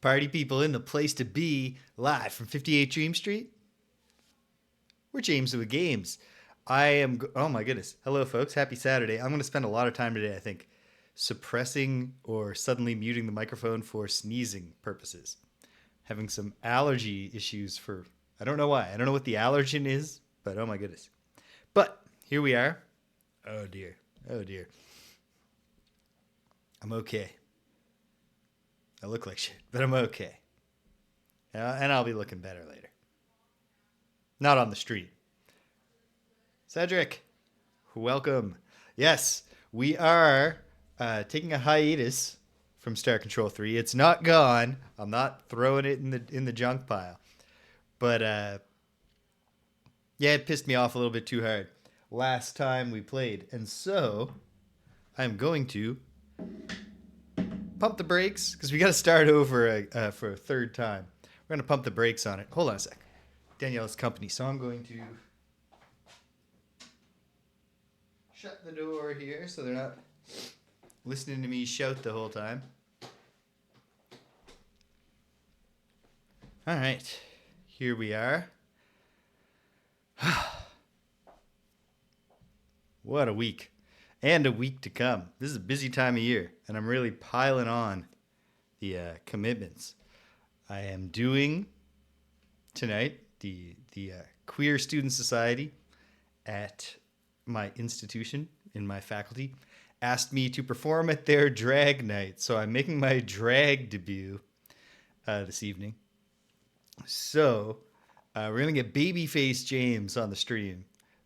Party people in the place to be, live from 58 Dream Street. We're James with Games. Oh my goodness. Hello, folks. Happy Saturday. I'm going to spend a lot of time today, I think, suppressing or suddenly muting the microphone for sneezing purposes. Having some allergy issues I don't know why. I don't know what the allergen is, but oh my goodness. But here we are. Oh dear. Oh dear. I'm okay. I look like shit, but I'm okay. And I'll be looking better later. Not on the street. Cedric, welcome. Yes, we are taking a hiatus from Star Control 3. It's not gone. I'm not throwing it in the junk pile. But yeah, it pissed me off a little bit too hard last time we played. And so I'm going to pump the brakes because we got to start over for a third time. We're going to pump the brakes on it. Hold on a sec. Danielle's company. So I'm going to shut the door here so they're not listening to me shout the whole time. All right. Here we are. What a week. And a week to come. This is a busy time of year, and I'm really piling on the commitments. I am doing tonight the Queer Student Society at my institution in my faculty asked me to perform at their drag night. So I'm making my drag debut this evening. So we're going to get Babyface James on the stream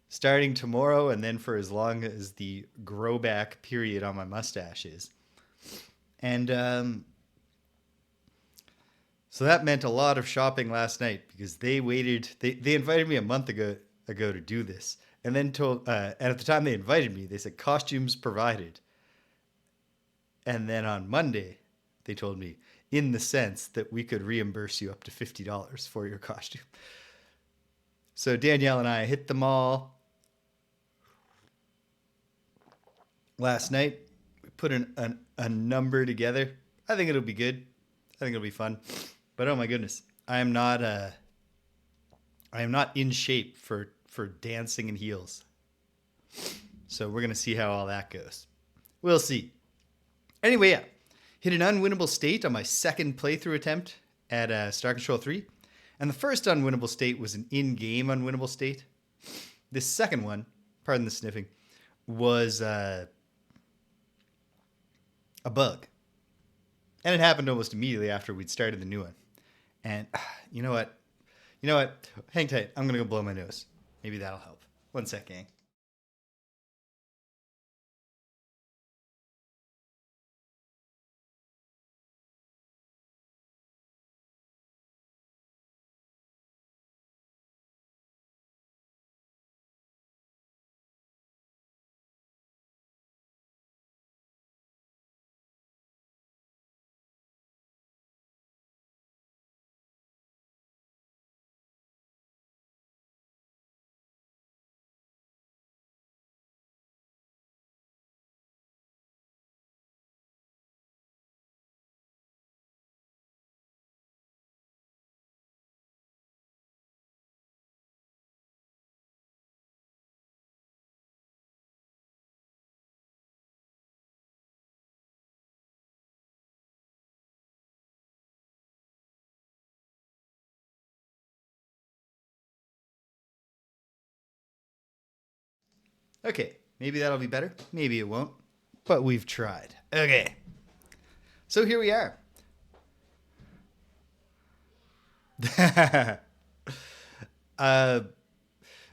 starting tomorrow and then for as long as the grow back period on my mustache is. And so that meant a lot of shopping last night because they invited me a month ago to do this. And then and at the time they invited me, they said costumes provided. And then on Monday, they told me in the sense that we could reimburse you up to $50 for your costume. So Danielle and I hit the mall last night. We put a number together. I think it'll be good. I think it'll be fun. But oh my goodness, I am not in shape for dancing in heels. So we're gonna see how all that goes. We'll see. Anyway, yeah, hit an unwinnable state on my second playthrough attempt at Star Control 3. And the first unwinnable state was an in-game unwinnable state. This second one, pardon the sniffing, was a bug. And it happened almost immediately after we'd started the new one. And you know what? Hang tight. I'm going to go blow my nose. Maybe that'll help. One sec, gang. Okay, maybe that'll be better. Maybe it won't. But we've tried. Okay. So here we are.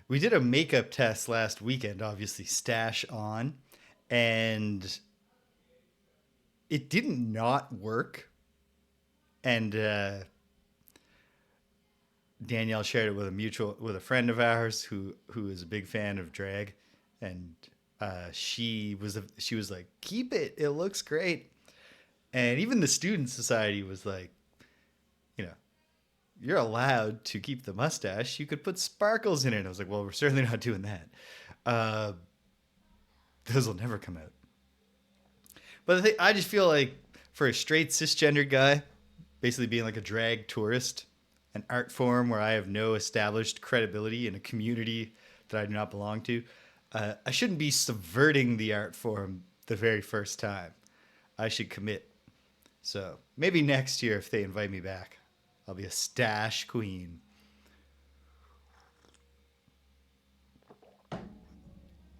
We did a makeup test last weekend, obviously stash on, and it did not work. And Danielle shared it with a friend of ours who is a big fan of drag, and she was like, keep it, it looks great. And even the student society was like, you're allowed to keep the mustache. You could put sparkles in it. I was like, well, we're certainly not doing that. Those will never come out. But I just feel like for a straight cisgender guy, basically being like a drag tourist, an art form where I have no established credibility in a community that I do not belong to. I shouldn't be subverting the art form the very first time. I should commit. So maybe next year, if they invite me back, I'll be a stash queen.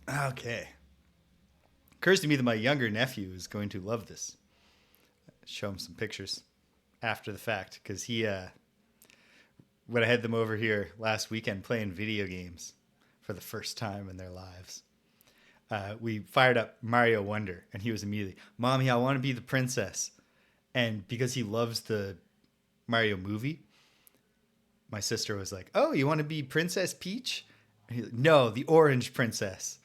Okay. Occurs to me that my younger nephew is going to love this. Show him some pictures after the fact, because when I had them over here last weekend playing video games for the first time in their lives, we fired up Mario Wonder, and he was immediately, "Mommy, I want to be the princess." And because he loves the Mario movie, my sister was like, "Oh, you want to be Princess Peach?" And he's like, "No, the orange princess."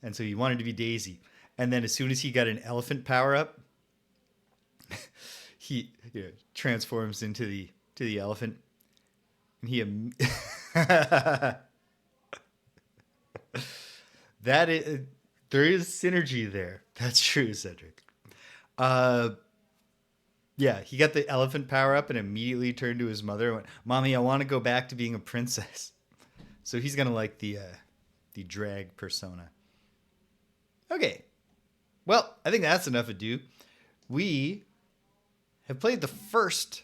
And so he wanted to be Daisy. And then as soon as he got an elephant power up, he transforms into the elephant. And he there is synergy there. That's true, Cedric. Yeah, he got the elephant power up and immediately turned to his mother and went, "Mommy, I want to go back to being a princess." So he's gonna like the drag persona. Okay. Well, I think that's enough ado. We have played the first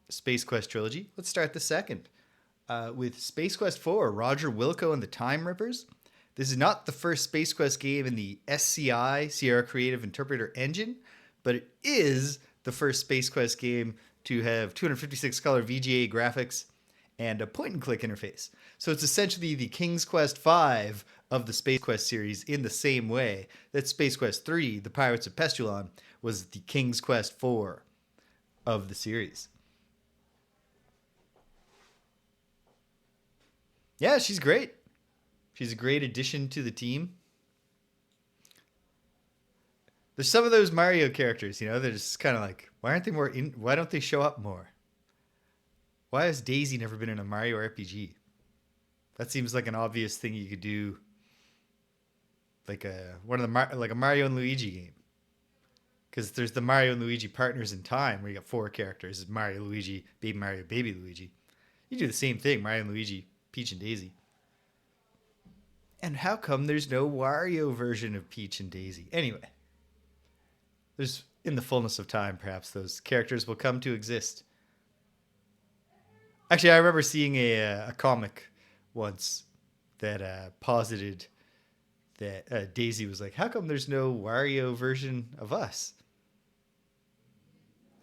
Space Quest trilogy. Let's start the second with Space Quest 4, Roger Wilco and the Time Rippers. This is not the first Space Quest game in the SCI, Sierra Creative Interpreter engine, but it is the first Space Quest game to have 256 color VGA graphics and a point-and-click interface. So it's essentially the King's Quest V of the Space Quest series, in the same way that Space Quest 3, The Pirates of Pestulon, was the King's Quest 4 of the series. Yeah, she's great. She's a great addition to the team. There's some of those Mario characters, they're just kind of like, why don't they show up more? Why has Daisy never been in a Mario RPG? That seems like an obvious thing you could do, like a Mario and Luigi game. Because there's the Mario and Luigi Partners in Time, where you got 4 characters: Mario, Luigi, Baby Mario, Baby Luigi. You do the same thing, Mario and Luigi, Peach and Daisy. And how come there's no Wario version of Peach and Daisy? Anyway, in the fullness of time, perhaps those characters will come to exist. Actually, I remember seeing a comic once that posited that Daisy was like, "How come there's no Wario version of us?"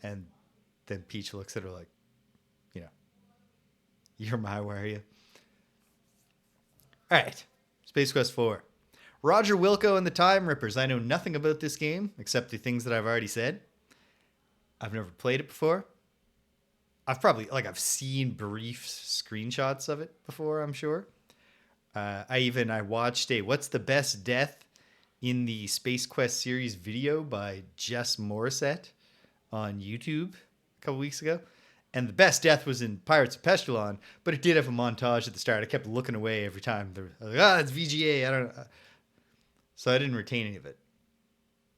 And then Peach looks at her like, "You're my Wario." All right, Space Quest 4. Roger Wilco and the Time Rippers. I know nothing about this game except the things that I've already said. I've never played it before. I've seen brief screenshots of it before, I'm sure. I watched What's the Best Death in the Space Quest series video by Jess Morissette on YouTube a couple weeks ago. And the best death was in Pirates of Pestulon, but it did have a montage at the start. I kept looking away every time. I was like, it's VGA. I don't know. So I didn't retain any of it.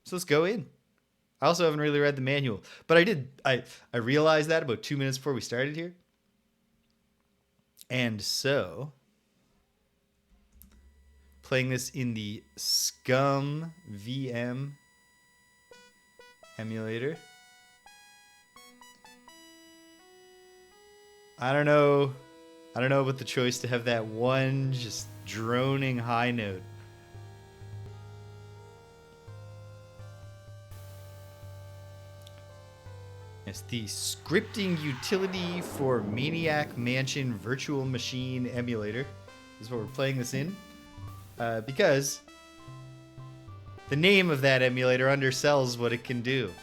So let's go in. I also haven't really read the manual, but I realized that about 2 minutes before we started here. And so, playing this in the Scum VM emulator. I don't know about the choice to have that one just droning high note. It's the scripting utility for Maniac Mansion Virtual Machine emulator. This is what we're playing this in. Because the name of that emulator undersells what it can do.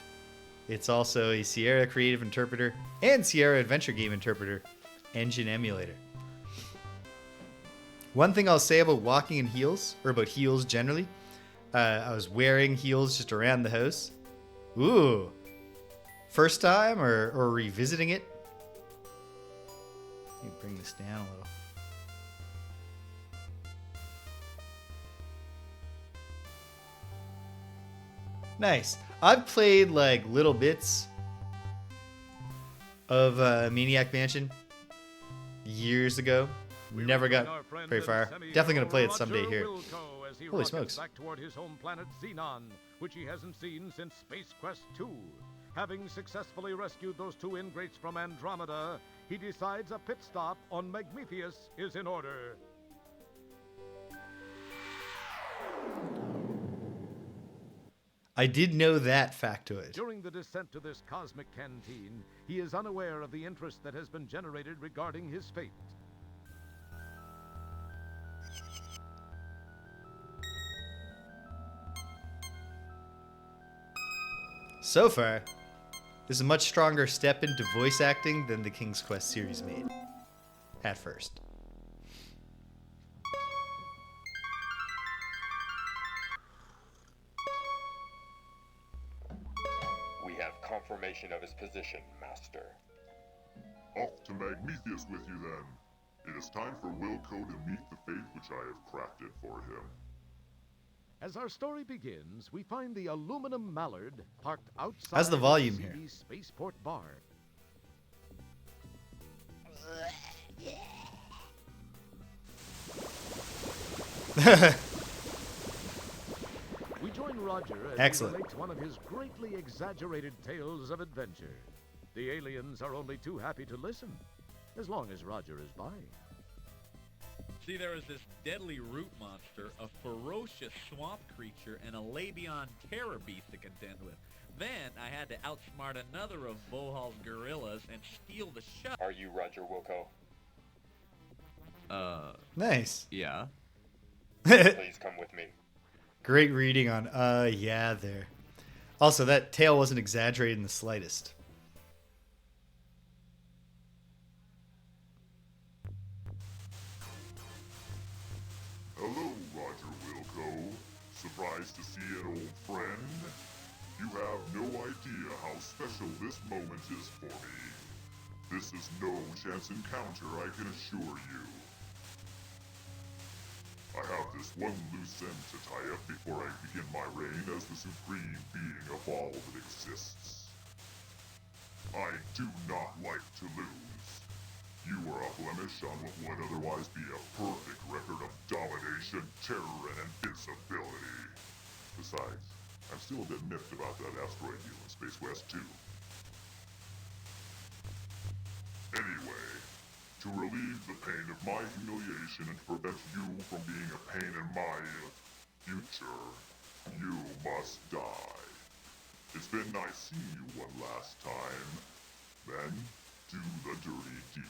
It's also a Sierra Creative Interpreter and Sierra Adventure Game Interpreter engine emulator. One thing I'll say about walking in heels, or about heels generally, I was wearing heels just around the house. Ooh. First time or revisiting it? Let me bring this down a little. Nice. I've played like little bits of Maniac Mansion years ago. Never got very far. Definitely gonna play it someday here. Wilco as he Holy rockets smokes. back toward his home planet Xenon, which he hasn't seen since Space Quest II. Having successfully rescued those two ingrates from Andromeda, he decides a pit stop on Magmethius is in order. I did know that factoid. During the descent to this cosmic canteen, he is unaware of the interest that has been generated regarding his fate. So far, this is a much stronger step into voice acting than the King's Quest series made. At first. We have confirmation of his position, Master. Off to Magmethius with you then. It is time for Wilco to meet the fate which I have crafted for him. As our story begins, we find the aluminum mallard parked outside How's the volume here? CB's spaceport bar. We join Roger as Excellent. he relates one of his greatly exaggerated tales of adventure. The aliens are only too happy to listen, as long as Roger is by. See, there was this deadly root monster, a ferocious swamp creature, and a Labion terror beast to contend with. Then I had to outsmart another of Vohaul's gorillas and steal the shut. Are you Roger Wilco? Nice. Yeah. Please come with me. Great reading on yeah there. Also, that tail wasn't exaggerated in the slightest. Hello, Roger Wilco. Surprised to see an old friend? You have no idea how special this moment is for me. This is no chance encounter, I can assure you. I have this one loose end to tie up before I begin my reign as the supreme being of all that exists. I do not like to lose. You are a blemish on what would otherwise be a perfect record of domination, terror, and invincibility. Besides, I'm still a bit miffed about that asteroid deal in Space Quest 2. Anyway, to relieve the pain of my humiliation and to prevent you from being a pain in my future, you must die. It's been nice seeing you one last time. Then, do the dirty deed.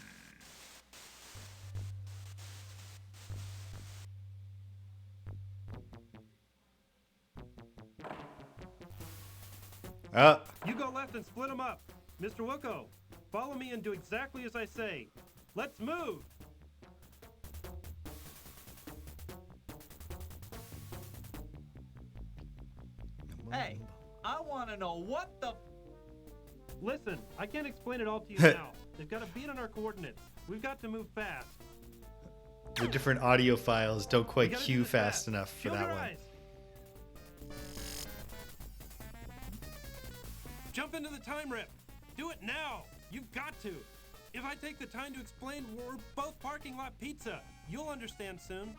You go left and split them up. Mr. Wilco, follow me and do exactly as I say. Let's move! Hey, I want to know what the... Listen, I can't explain it all to you now. They've got a beat on our coordinates. We've got to move fast. The different audio files don't We quite gotta do cue this fast enough for Shield that your one. eyes. Jump into the time rip. Do it now. You've got to. If I take the time to explain, we're both parking lot pizza. You'll understand soon.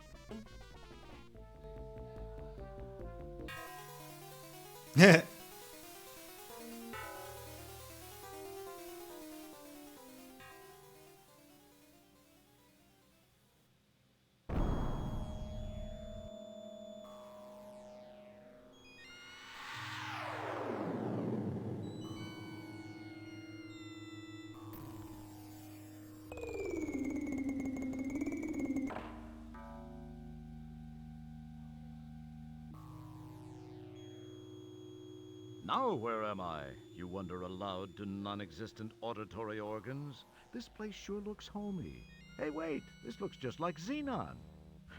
Now where am I? You wonder aloud to non-existent auditory organs. This place sure looks homey. Hey, wait, this looks just like Xenon.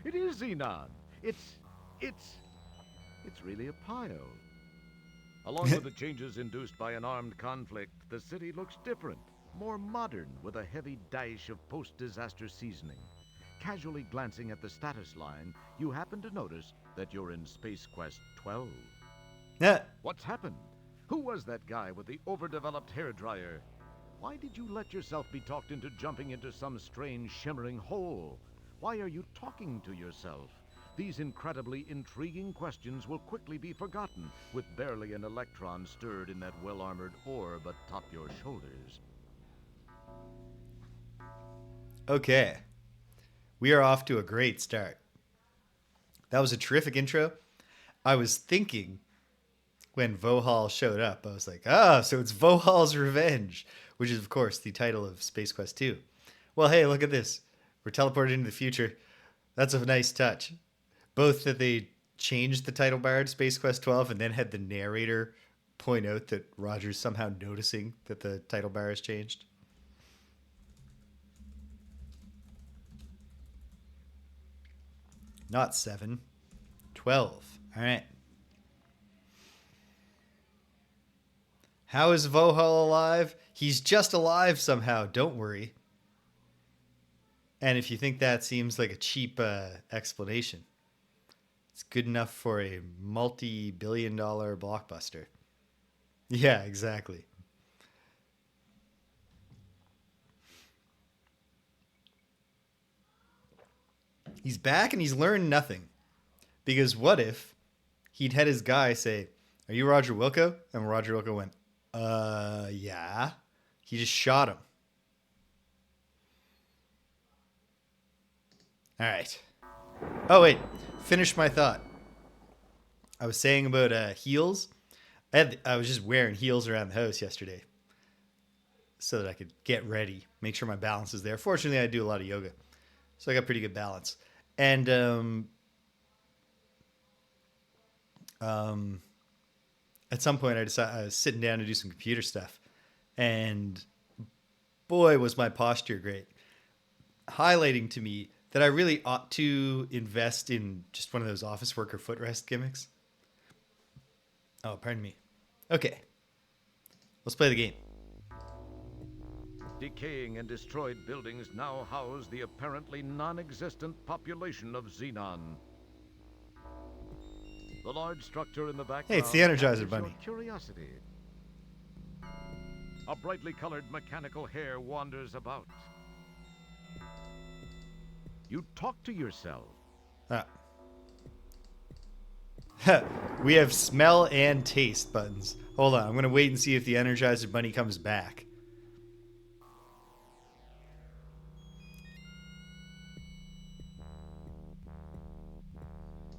It is Xenon. It's really a pile. Along with the changes induced by an armed conflict, the city looks different, more modern, with a heavy dash of post-disaster seasoning. Casually glancing at the status line, you happen to notice that you're in Space Quest 12. Yeah. What's happened? Who was that guy with the overdeveloped hairdryer? Why did you let yourself be talked into jumping into some strange shimmering hole? Why are you talking to yourself? These incredibly intriguing questions will quickly be forgotten, with barely an electron stirred in that well-armored orb atop your shoulders. Okay. We are off to a great start. That was a terrific intro. I was thinking when Vohaul showed up, I was like, so it's Vohaul's Revenge, which is, of course, the title of Space Quest 2. Well, hey, look at this. We're teleported into the future. That's a nice touch. Both that they changed the title bar to Space Quest 12 and then had the narrator point out that Roger's somehow noticing that the title bar has changed. Not 7, 12. All right. How is Vohaul alive? He's just alive somehow. Don't worry. And if you think that seems like a cheap explanation, it's good enough for a multi-billion-dollar blockbuster. Yeah, exactly. He's back and he's learned nothing. Because what if he'd had his guy say, "Are you Roger Wilco?" And Roger Wilco went, yeah. He just shot him. All right. Oh, wait. Finish my thought. I was saying about heels. I was just wearing heels around the house yesterday so that I could get ready, make sure my balance is there. Fortunately, I do a lot of yoga, so I got pretty good balance. And at some point, I decided I was sitting down to do some computer stuff, and boy, was my posture great, highlighting to me that I really ought to invest in just one of those office worker footrest gimmicks. Oh, pardon me. Okay. Let's play the game. Decaying and destroyed buildings now house the apparently non-existent population of Xenon. The large structure in the background. Hey, it's the Energizer captures Bunny. your curiosity. A brightly colored mechanical hair wanders about. You talk to yourself. We have smell and taste buttons. Hold on, I'm going to wait and see if the Energizer Bunny comes back.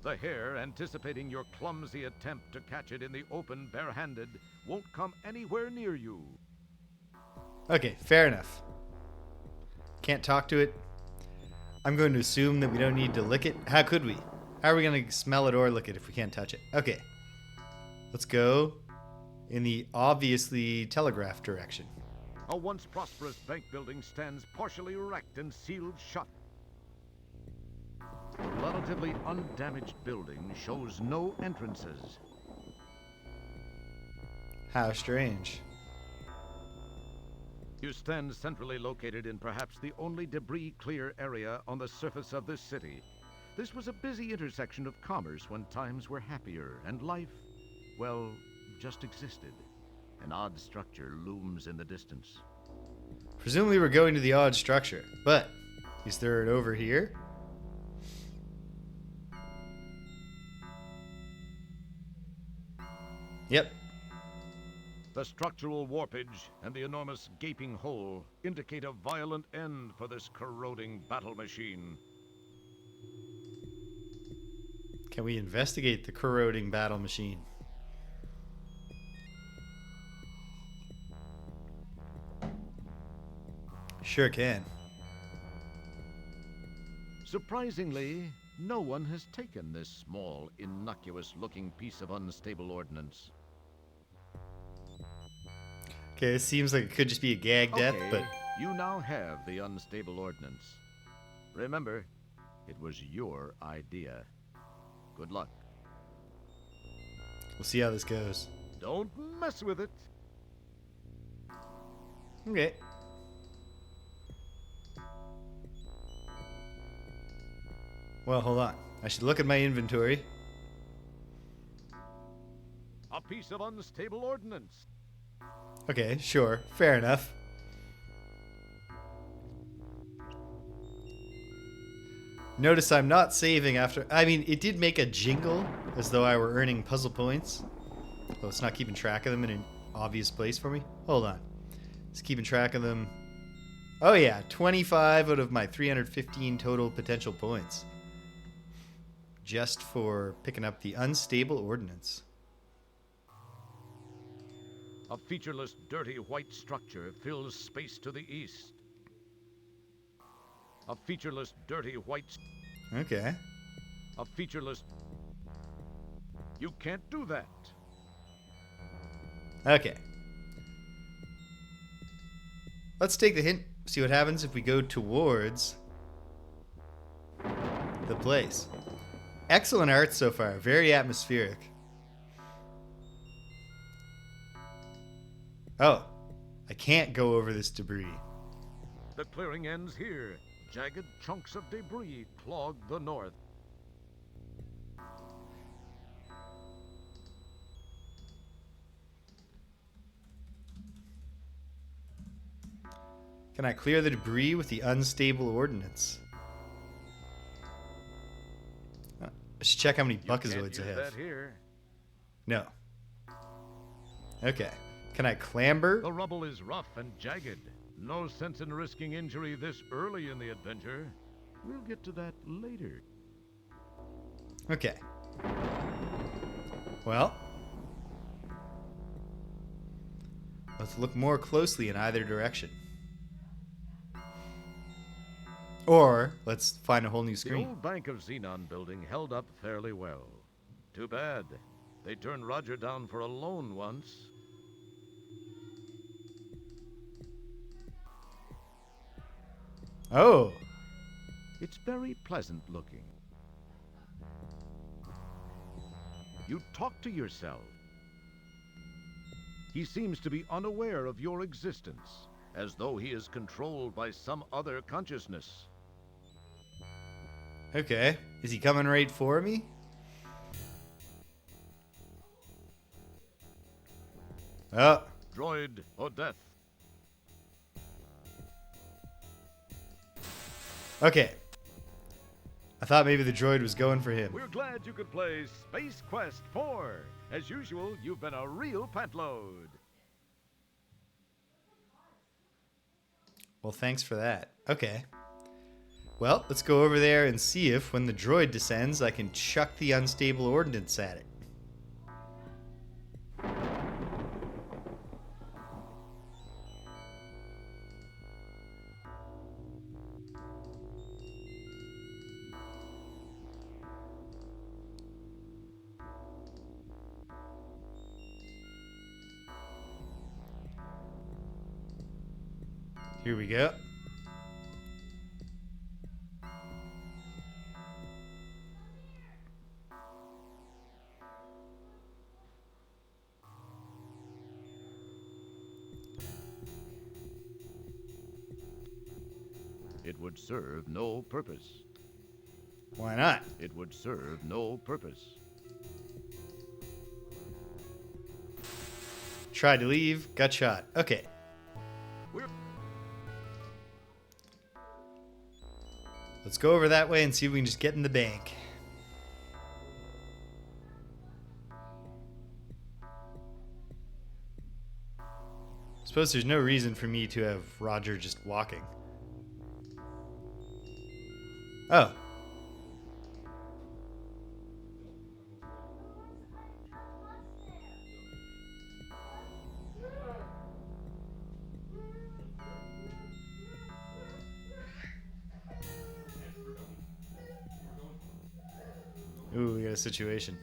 The hare, anticipating your clumsy attempt to catch it in the open barehanded, won't come anywhere near you. Okay, fair enough. Can't talk to it. I'm going to assume that we don't need to lick it. How could we? How are we going to smell it or lick it if we can't touch it? Okay. Let's go in the obviously telegraphed direction. A once prosperous bank building stands partially wrecked and sealed shut. The relatively undamaged building shows no entrances. How strange. You stand centrally located in perhaps the only debris-clear area on the surface of this city. This was a busy intersection of commerce when times were happier, and life, well, just existed. An odd structure looms in the distance. Presumably we're going to the odd structure, but is there an over here? Yep. The structural warpage and the enormous gaping hole indicate a violent end for this corroding battle machine. Can we investigate the corroding battle machine? Sure can. Surprisingly, no one has taken this small, innocuous-looking piece of unstable ordnance. Okay, it seems like it could just be a gag death, but you now have the unstable ordnance. Remember, it was your idea. Good luck. we'll see how this goes. Don't mess with it. Okay. Well, hold on. I should look at my inventory. A piece of unstable ordnance. Okay, sure. Fair enough. Notice I'm not saving after... I mean, it did make a jingle as though I were earning puzzle points. Oh, it's not keeping track of them in an obvious place for me. Hold on. It's keeping track of them. Oh yeah, 25 out of my 315 total potential points. Just for picking up the unstable ordnance. A featureless, dirty white structure fills space to the east. A featureless, dirty white... Okay. A featureless... You can't do that. Okay. Let's take the hint, see what happens if we go towards the place. Excellent art so far, very atmospheric. Oh, I can't go over this debris. The clearing ends here. Jagged chunks of debris clog the north. Can I clear the debris with the unstable ordnance? I should check how many buckazoids I have. That here. No. Okay. Can I clamber? The rubble is rough and jagged. No sense in risking injury this early in the adventure. We'll get to that later. Okay. Well, let's look more closely in either direction. Or let's find a whole new The screen. old Bank of Xenon building held up fairly well. Too bad. They turned Roger down for a loan once. Oh, It's very pleasant looking. You talk to yourself. He seems to be unaware of your existence, as though he is controlled by some other consciousness. okay. Is he coming right for me? Oh, Droid Odeth. okay. I thought maybe the droid was going for him. We're glad you could play Space Quest 4. As usual, you've been a real pantload. Well, thanks for that. Okay. Well, let's go over there and see if, when the droid descends, I can chuck the unstable ordnance at it. Here we go. It would serve no purpose. Why not? It would serve no purpose. Tried to leave, got shot. Okay. We're Let's go over that way and see if we can just get in the bank. Suppose there's no reason for me to have Roger just walking. Oh. Ooh, we got a situation.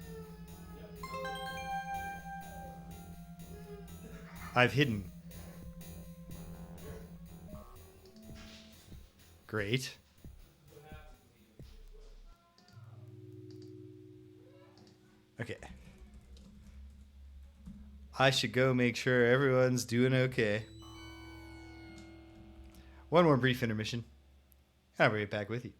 I've hidden. Great. Okay. I should go make sure everyone's doing okay. One more brief intermission. I'll be right back with you.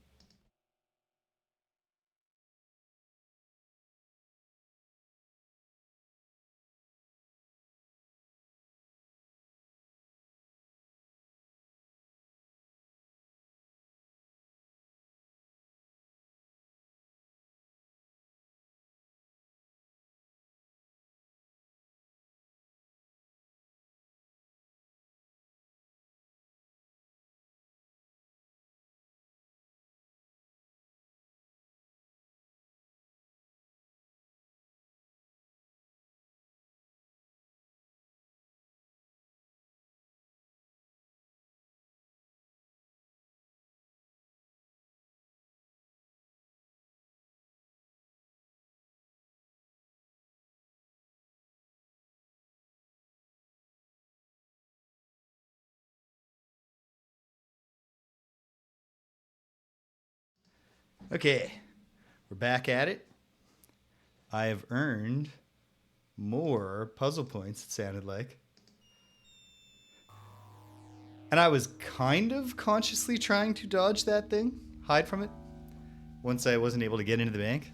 Okay, we're back at it. I have earned more puzzle points, it sounded like. And I was kind of consciously trying to dodge that thing, hide from it, once I wasn't able to get into the bank,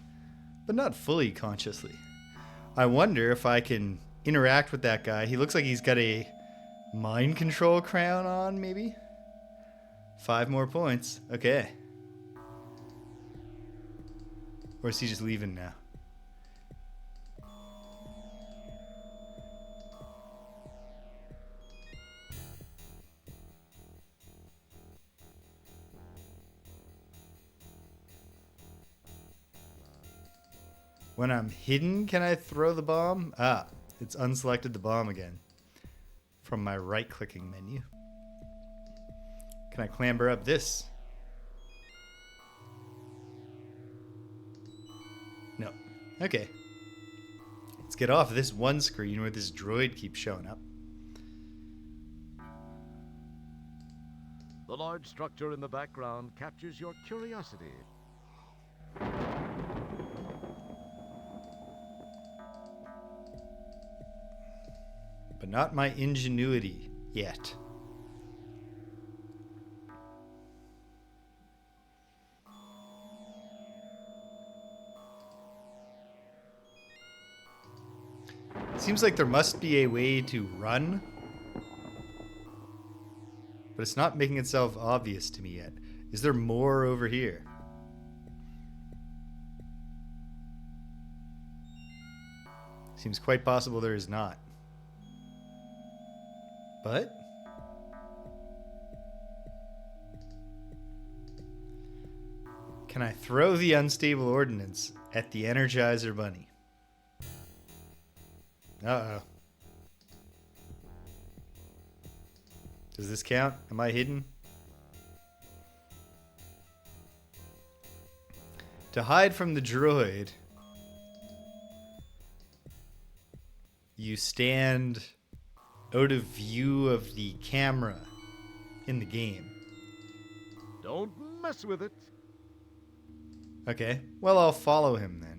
but not fully consciously. I wonder if I can interact with that guy. He looks like he's got a mind control crown on, maybe? 5 more points. Okay. Or is he just leaving now? When I'm hidden, can I throw the bomb? Ah, it's unselected the bomb again from my right-clicking menu. Can I clamber up this? No. Okay. Let's get off this one screen where this droid keeps showing up. The large structure in the background captures your curiosity. But not my ingenuity yet. Seems like there must be a way to run, but it's not making itself obvious to me yet. Is there more over here? Seems quite possible there is not. But can I throw the unstable ordnance at the Energizer Bunny? Uh-oh. Does this count? Am I hidden? To hide from the droid, you stand out of view of the camera in the game. Don't mess with it. Okay, well, I'll follow him then.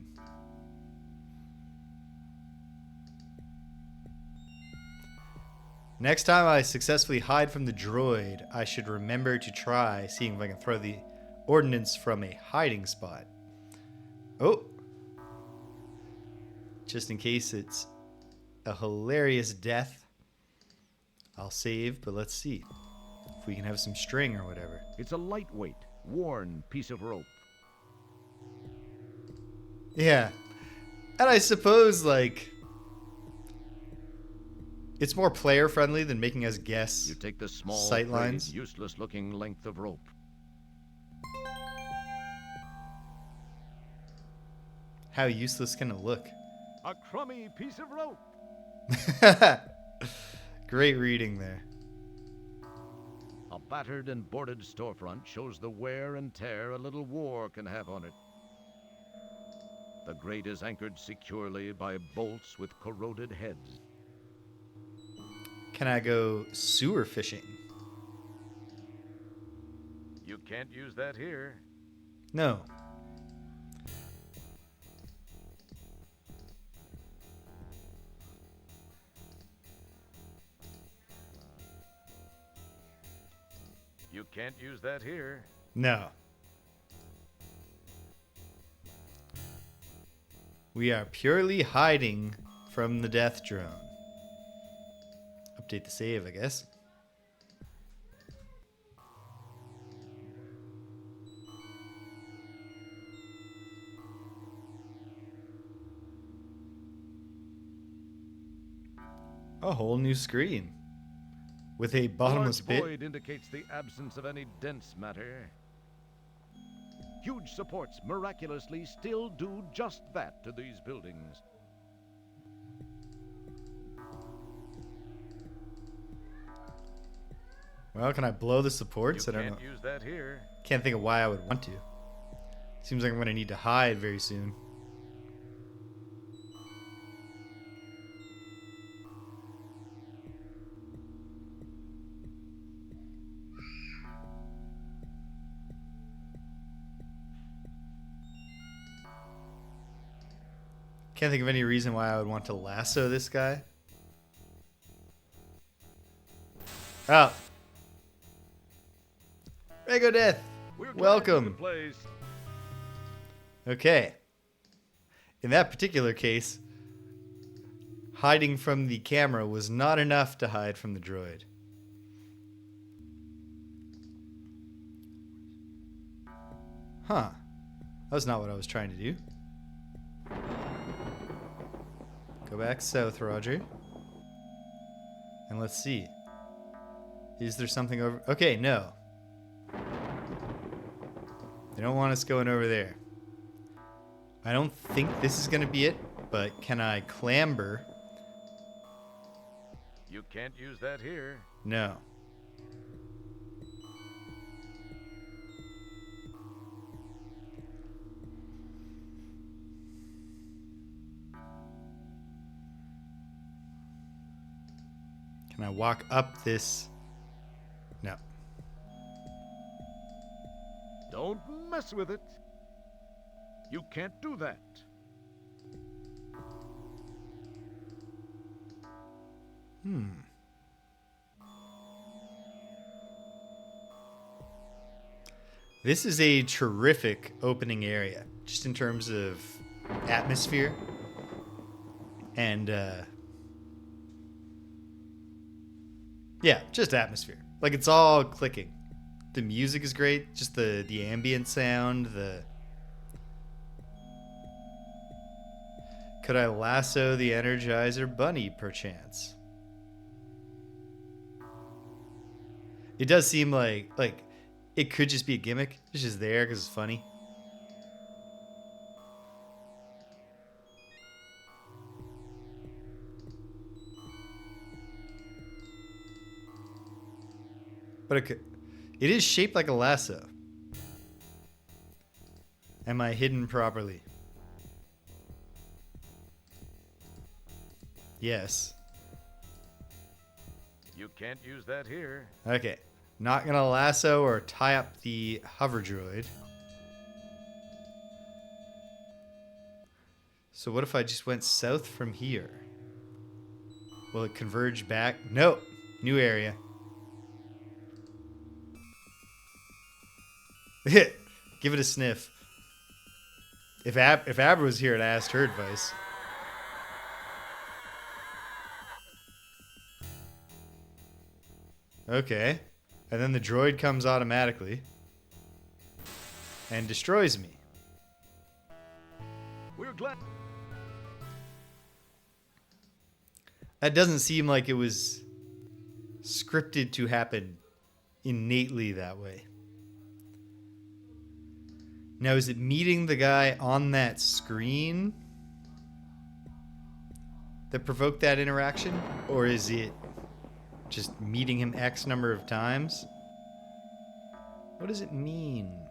Next time I successfully hide from the droid, I should remember to try seeing if I can throw the ordnance from a hiding spot. Oh! Just in case it's a hilarious death, I'll save, but let's see if we can have some string or whatever. It's a lightweight, worn piece of rope. Yeah. And I suppose, like, it's more player friendly than making us guess You take the small, sight lines. useless-looking length of rope. How useless can it look? A crummy piece of rope. Great reading there. A battered and boarded storefront shows the wear and tear a little war can have on it. The grate is anchored securely by bolts with corroded heads. Can I go sewer fishing? You can't use that here. No. You can't use that here. No. We are purely hiding from the death drone. Update the save, I guess. A whole new screen with a bottomless Large pit. void indicates the absence of any dense matter. Huge supports miraculously still do just that to these buildings. Well, can I blow the supports? You I don't can't know. use that here. Can't think of why I would want to. Seems like I'm going to need to hide very soon. Can't think of any reason why I would want to lasso this guy. Oh. Rego Death. We're glad Welcome. you could place. Okay. In that particular case, hiding from the camera was not enough to hide from the droid. Huh. That was not what I was trying to do. Go back south, Roger. And let's see. Is there something over... Okay, no. They don't want us going over there. I don't think this is going to be it, but can I clamber? You can't use that here. No. Can I walk up this? No. Don't mess with it. You can't do that. This is a terrific opening area, just in terms of atmosphere. And, yeah, just atmosphere. Like, it's all clicking. The music is great, just the ambient sound, Could I lasso the Energizer Bunny, perchance? It does seem like it could just be a gimmick. It's just there because it's funny. But it is shaped like a lasso. Am I hidden properly? Yes. You can't use that here. Okay. Not gonna lasso or tie up the hover droid. So what if I just went south from here? Will it converge back? Nope. New area. Give it a sniff. If Abra was here, I'd asked her advice. Okay. And then the droid comes automatically and destroys me. We're glad. That doesn't seem like it was scripted to happen innately that way. Now, is it meeting the guy on that screen that provoked that interaction? Or is it just meeting him X number of times? What does it mean?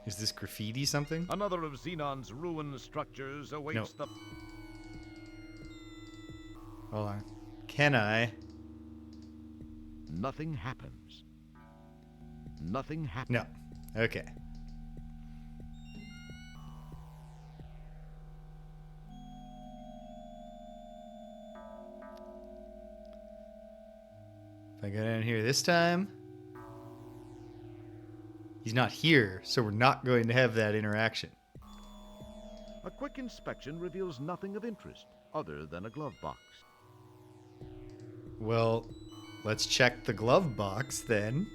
Is this graffiti something? Another of Xenon's ruined structures awaits the... Hold on. Can I? Nothing happens. Nothing happens. No. Okay. If I go down here this time, he's not here, so we're not going to have that interaction. A quick inspection reveals nothing of interest other than a glove box. Well, let's check the glove box then.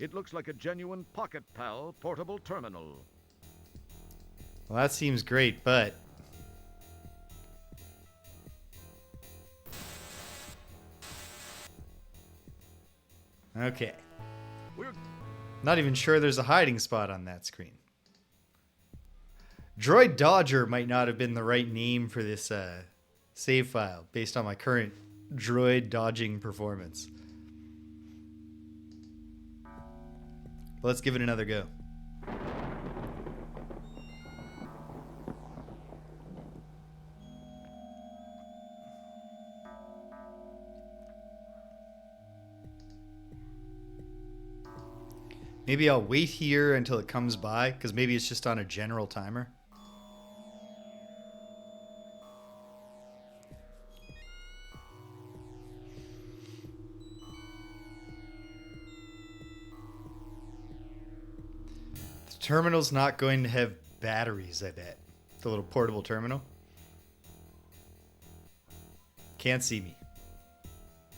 It looks like a genuine Pocket Pal portable terminal. Well, that seems great, but... Okay. We're Not even sure there's a hiding spot on that screen. Droid Dodger might not have been the right name for this save file based on my current droid dodging performance. But let's give it another go. Maybe I'll wait here until it comes by, because maybe it's just on a general timer. The terminal's not going to have batteries, I bet. The little portable terminal. Can't see me.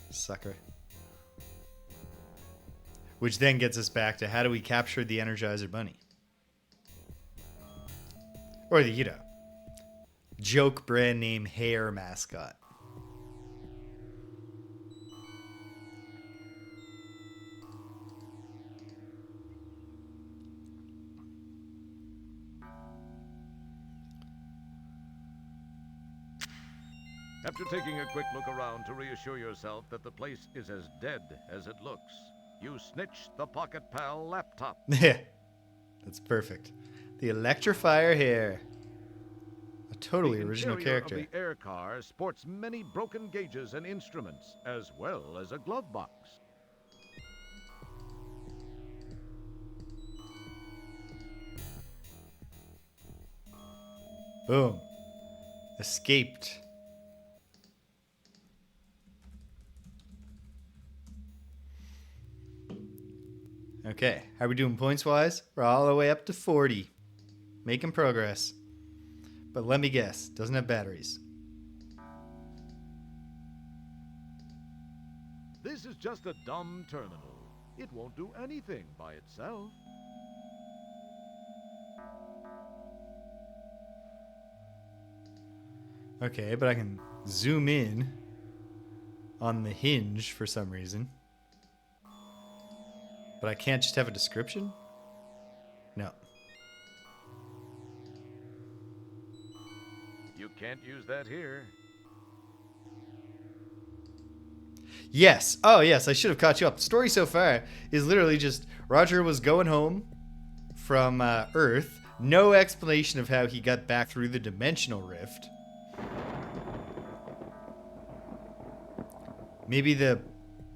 Sucker. Which then gets us back to how do we capture the Energizer Bunny? Or the, joke brand name hair mascot. After taking a quick look around to reassure yourself that the place is as dead as it looks, you snitch the Pocket Pal laptop. Yeah, that's perfect. The Electrifier hair. A totally original The character. interior of the air car sports many broken gauges and instruments, as well as a glove box. Boom. Escaped. Okay, how are we doing points-wise? We're all the way up to 40. Making progress. But let me guess, doesn't have batteries. This is just a dumb terminal. It won't do anything by itself. Okay, but I can zoom in on the hinge for some reason. But I can't just have a description? No. You can't use that here. Yes. Oh, yes. I should have caught you up. The story so far is literally just Roger was going home from Earth. No explanation of how he got back through the dimensional rift. Maybe the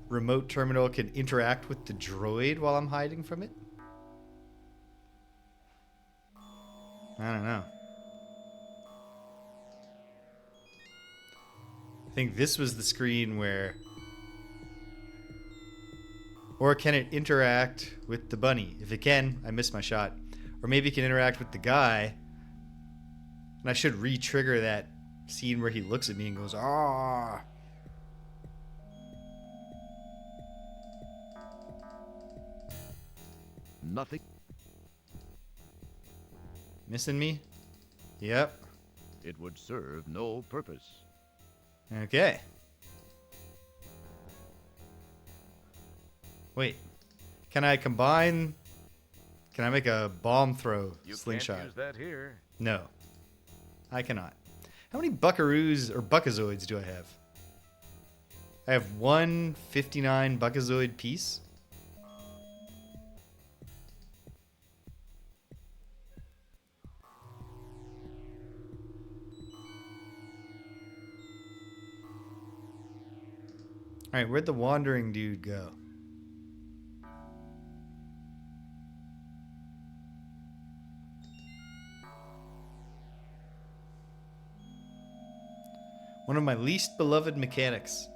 remote terminal can interact with the droid while I'm hiding from it? I don't know. I think this was the screen where... Or can it interact with the bunny? If it can, I missed my shot. Or maybe it can interact with the guy. And I should re-trigger that scene where he looks at me and goes, "Ah." Nothing. Missing me? Yep. It would serve no purpose. Okay. Wait. Can I combine... Can I make a bomb throw You slingshot? can't use that here. No. I cannot. How many buckaroos or buckazoids do I have? I have one 59 buckazoid piece. Alright, where'd the wandering dude go? One of my least beloved mechanics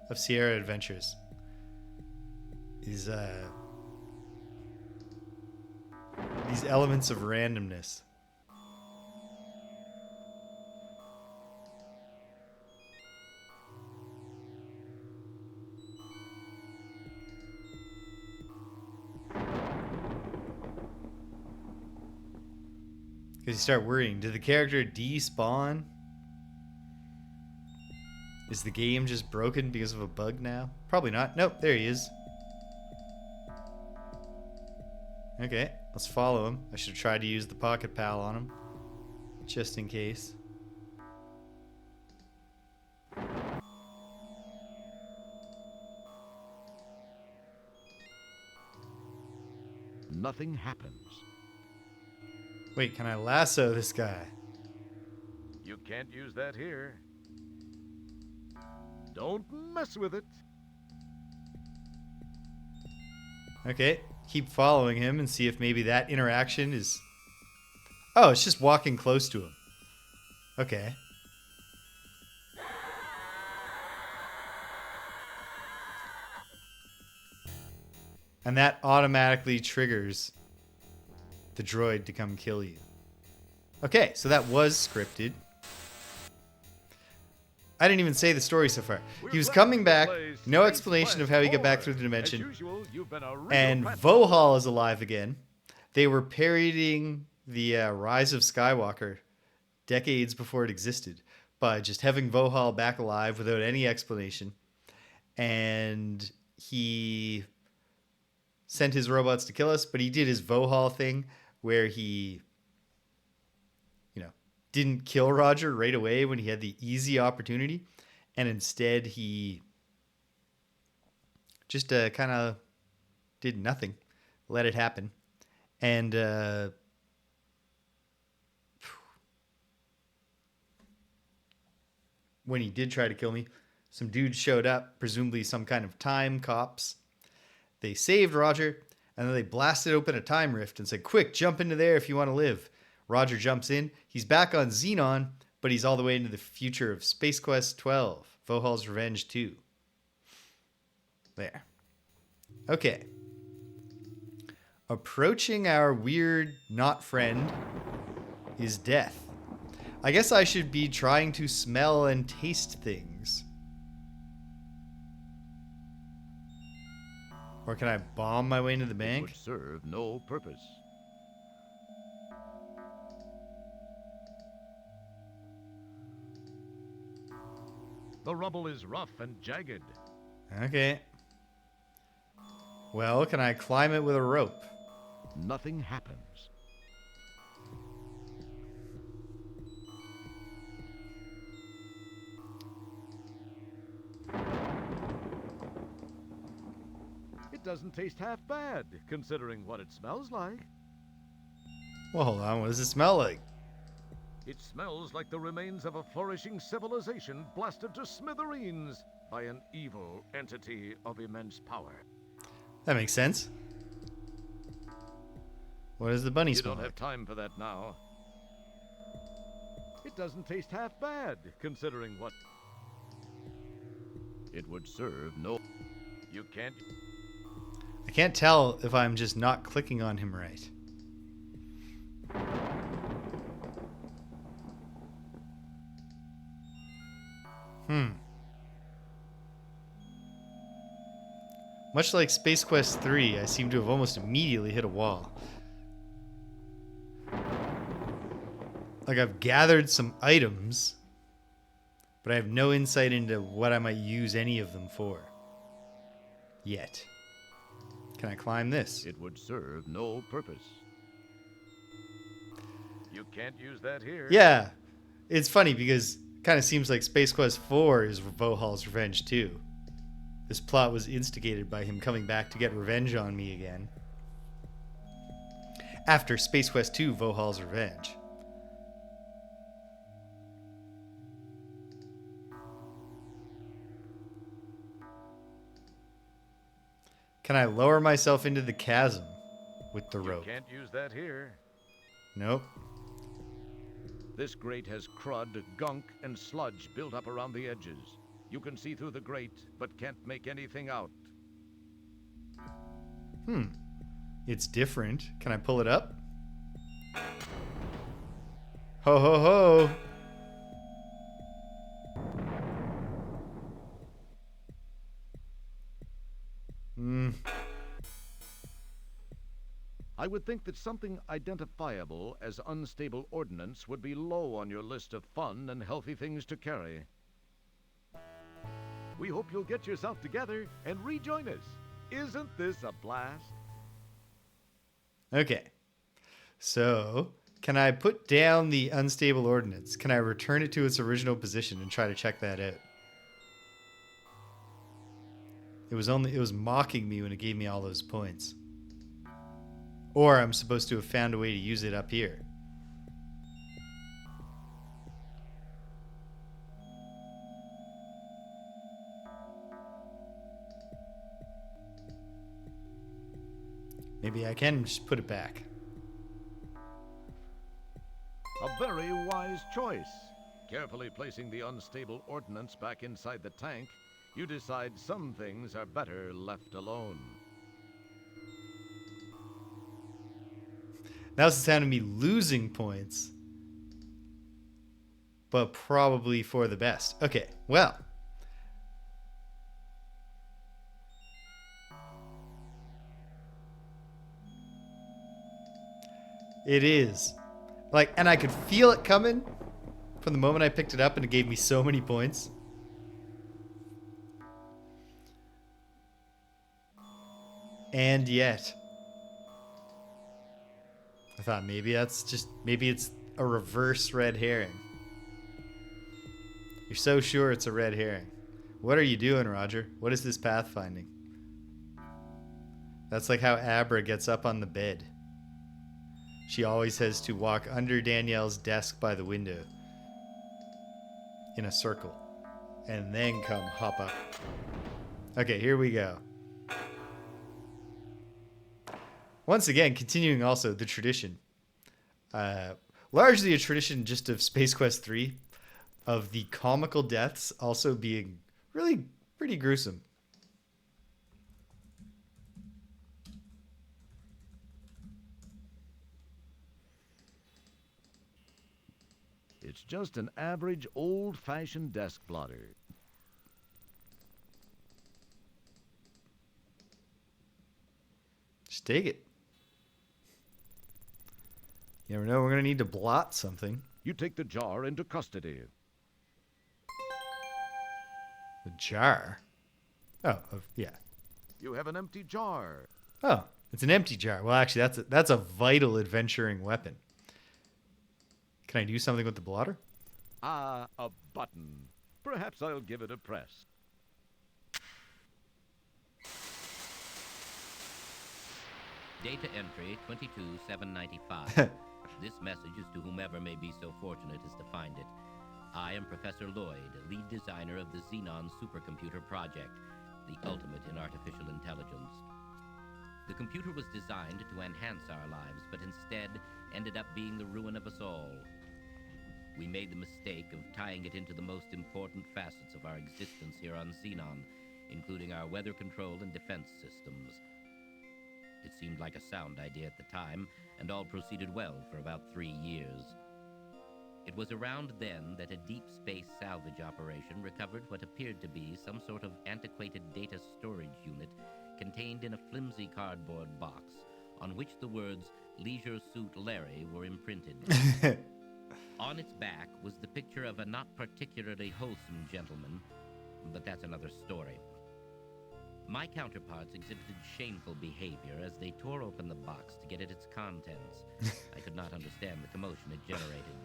of Sierra Adventures is these elements of randomness. Because you start worrying, did the character despawn? Is the game just broken because of a bug now? Probably not. Nope, there he is. Okay, let's follow him. I should have tried to use the Pocket Pal on him. Just in case. Nothing happens. Wait, can I lasso this guy? You can't use that here. Don't mess with it. Okay, keep following him and see if maybe that interaction is... Oh, it's just walking close to him. Okay. And that automatically triggers the droid to come kill you. Okay, so that was scripted. I didn't even say the story so far. He was coming back, no explanation of how he got back through the dimension. And Vohaul is alive again. They were parodying the Rise of Skywalker decades before it existed by just having Vohaul back alive without any explanation. And he sent his robots to kill us, but he did his Vohaul thing where he, didn't kill Roger right away when he had the easy opportunity. And instead he just kind of did nothing, let it happen. And when he did try to kill me, some dudes showed up, presumably some kind of time cops. They saved Roger, and then they blasted open a time rift and said, "Quick, jump into there if you want to live." Roger jumps in. He's back on Xenon, but he's all the way into the future of Space Quest 12, Vohaul's Revenge 2. There. Okay. Approaching our weird not friend is death. I guess I should be trying to smell and taste things. Or can I bomb my way into the bank? It would serve no purpose. The rubble is rough and jagged. Okay. Well, can I climb it with a rope? Nothing happens. It doesn't taste half bad, considering what it smells like. Well, hold on. What does it smell like? It smells like the remains of a flourishing civilization blasted to smithereens by an evil entity of immense power. That makes sense. What does the bunny You smell don't have like? time for that now. It doesn't taste half bad, considering what it would serve no... You can't... I can't tell if I'm just not clicking on him right. Much like Space Quest 3, I seem to have almost immediately hit a wall. Like I've gathered some items, but I have no insight into what I might use any of them for. Yet. Can I climb this? It would serve no purpose. You can't use that here. Yeah. It's funny because it kind of seems like Space Quest 4 is Vohaul's Revenge 2. This plot was instigated by him coming back to get revenge on me again. After Space Quest 2, Vohaul's Revenge. Can I lower myself into the chasm with the rope? You can't use that here. Nope. This grate has crud, gunk, and sludge built up around the edges. You can see through the grate, but can't make anything out. It's different. Can I pull it up? Ho ho ho! I would think that something identifiable as unstable ordnance would be low on your list of fun and healthy things to carry. We hope you'll get yourself together and rejoin us. Isn't this a blast? Okay. So, can I put down the unstable ordnance? Can I return it to its original position and try to check that out? It was mocking me when it gave me all those points. Or I'm supposed to have found a way to use it up here. Maybe I can just put it back. A very wise choice. Carefully placing the unstable ordnance back inside the tank, you decide some things are better left alone. Now's the sound of me losing points. But probably for the best. Okay, well. It is. Like, and I could feel it coming from the moment I picked it up, and it gave me so many points. And yet, I thought maybe it's a reverse red herring. You're so sure it's a red herring. What are you doing, Roger? What is this pathfinding? That's like how Abra gets up on the bed. She always has to walk under Danielle's desk by the window in a circle and then come hop up. Okay, here we go. Once again, continuing also the tradition. Largely a tradition just of Space Quest 3 of the comical deaths also being really pretty gruesome. It's just an average old-fashioned desk blotter. Just take it. You never know, we're going to need to blot something. You take the jar into custody. The jar? Oh, yeah. You have an empty jar. Oh, it's an empty jar. Well, actually, that's a vital adventuring weapon. Can I do something with the blotter? Ah, a button. Perhaps I'll give it a press. Data entry 22795. This message is to whomever may be so fortunate as to find it. I am Professor Lloyd, lead designer of the Xenon Supercomputer Project, the ultimate in artificial intelligence. The computer was designed to enhance our lives, but instead ended up being the ruin of us all. We made the mistake of tying it into the most important facets of our existence here on Xenon, including our weather control and defense systems. It seemed like a sound idea at the time, and all proceeded well for about 3 years. It was around then that a deep space salvage operation recovered what appeared to be some sort of antiquated data storage unit contained in a flimsy cardboard box on which the words Leisure Suit Larry were imprinted. On its back was the picture of a not particularly wholesome gentleman, but that's another story. My counterparts exhibited shameful behavior as they tore open the box to get at its contents. I could not understand the commotion it generated.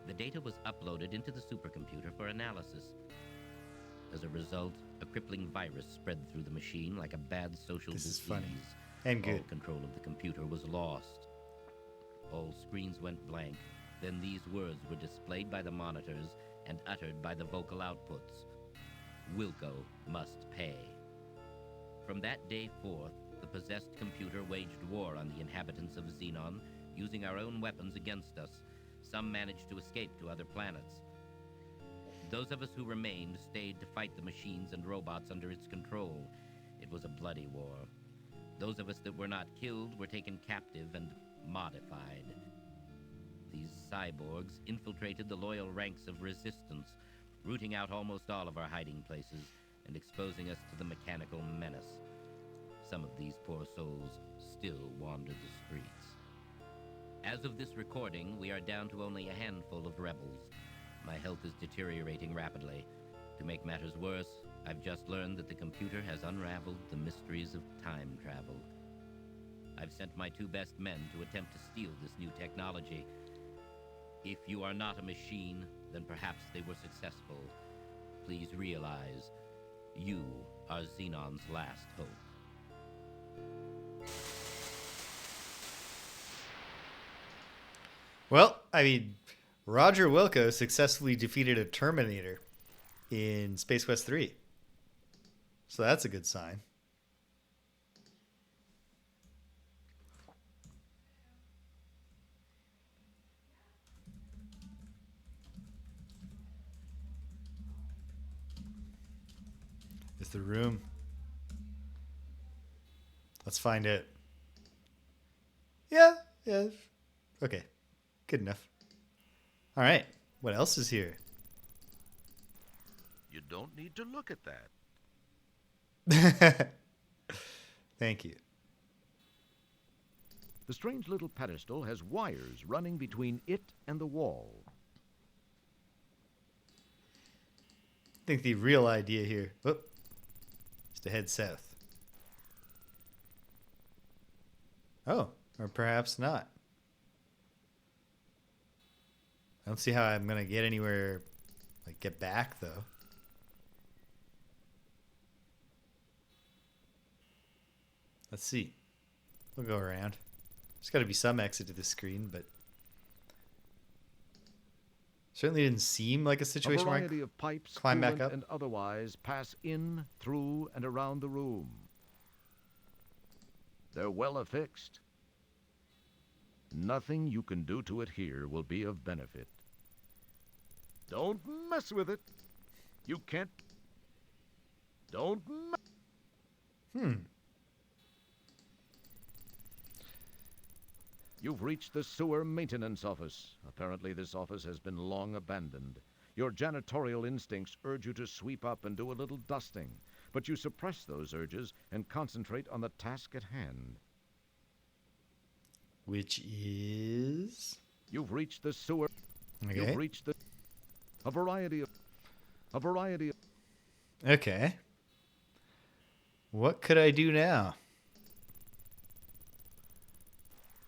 The data was uploaded into the supercomputer for analysis. As a result, a crippling virus spread through the machine like a bad social disease. This is funny. And good. All control of the computer was lost. All screens went blank. Then these words were displayed by the monitors and uttered by the vocal outputs. Wilco must pay. From that day forth, the possessed computer waged war on the inhabitants of Xenon, using our own weapons against us. Some managed to escape to other planets. Those of us who remained stayed to fight the machines and robots under its control. It was a bloody war. Those of us that were not killed were taken captive and modified. These cyborgs infiltrated the loyal ranks of resistance, rooting out almost all of our hiding places and exposing us to the mechanical menace. Some of these poor souls still wander the streets. As of this recording, we are down to only a handful of rebels. My health is deteriorating rapidly. To make matters worse, I've just learned that the computer has unraveled the mysteries of time travel. I've sent my 2 best men to attempt to steal this new technology. If you are not a machine, then perhaps they were successful. Please realize, you are Xenon's last hope. Well, I mean, Roger Wilco successfully defeated a Terminator in Space Quest 3. So that's a good sign. Is the room? Let's find out. Yeah. Okay. Good enough. All right. What else is here? You don't need to look at that. Thank you. The strange little pedestal has wires running between it and the wall. I think the real idea here is to head south. Oh, or perhaps not. I don't see how I'm going to get anywhere, like get back though. Let's see. We'll go around. There's got to be some exit to this screen, but certainly didn't seem like a situation A where variety I of pipes, climb back coolant, up. and otherwise pass in, through, and around the room. They're well affixed. Nothing you can do to it here will be of benefit. Don't mess with it. You can't. Don't mess. You've reached the sewer maintenance office. Apparently this office has been long abandoned. Your janitorial instincts urge you to sweep up and do a little dusting, but you suppress those urges and concentrate on the task at hand. Which is... You've reached the sewer. Okay. You've reached the... A variety of... Okay. What could I do now?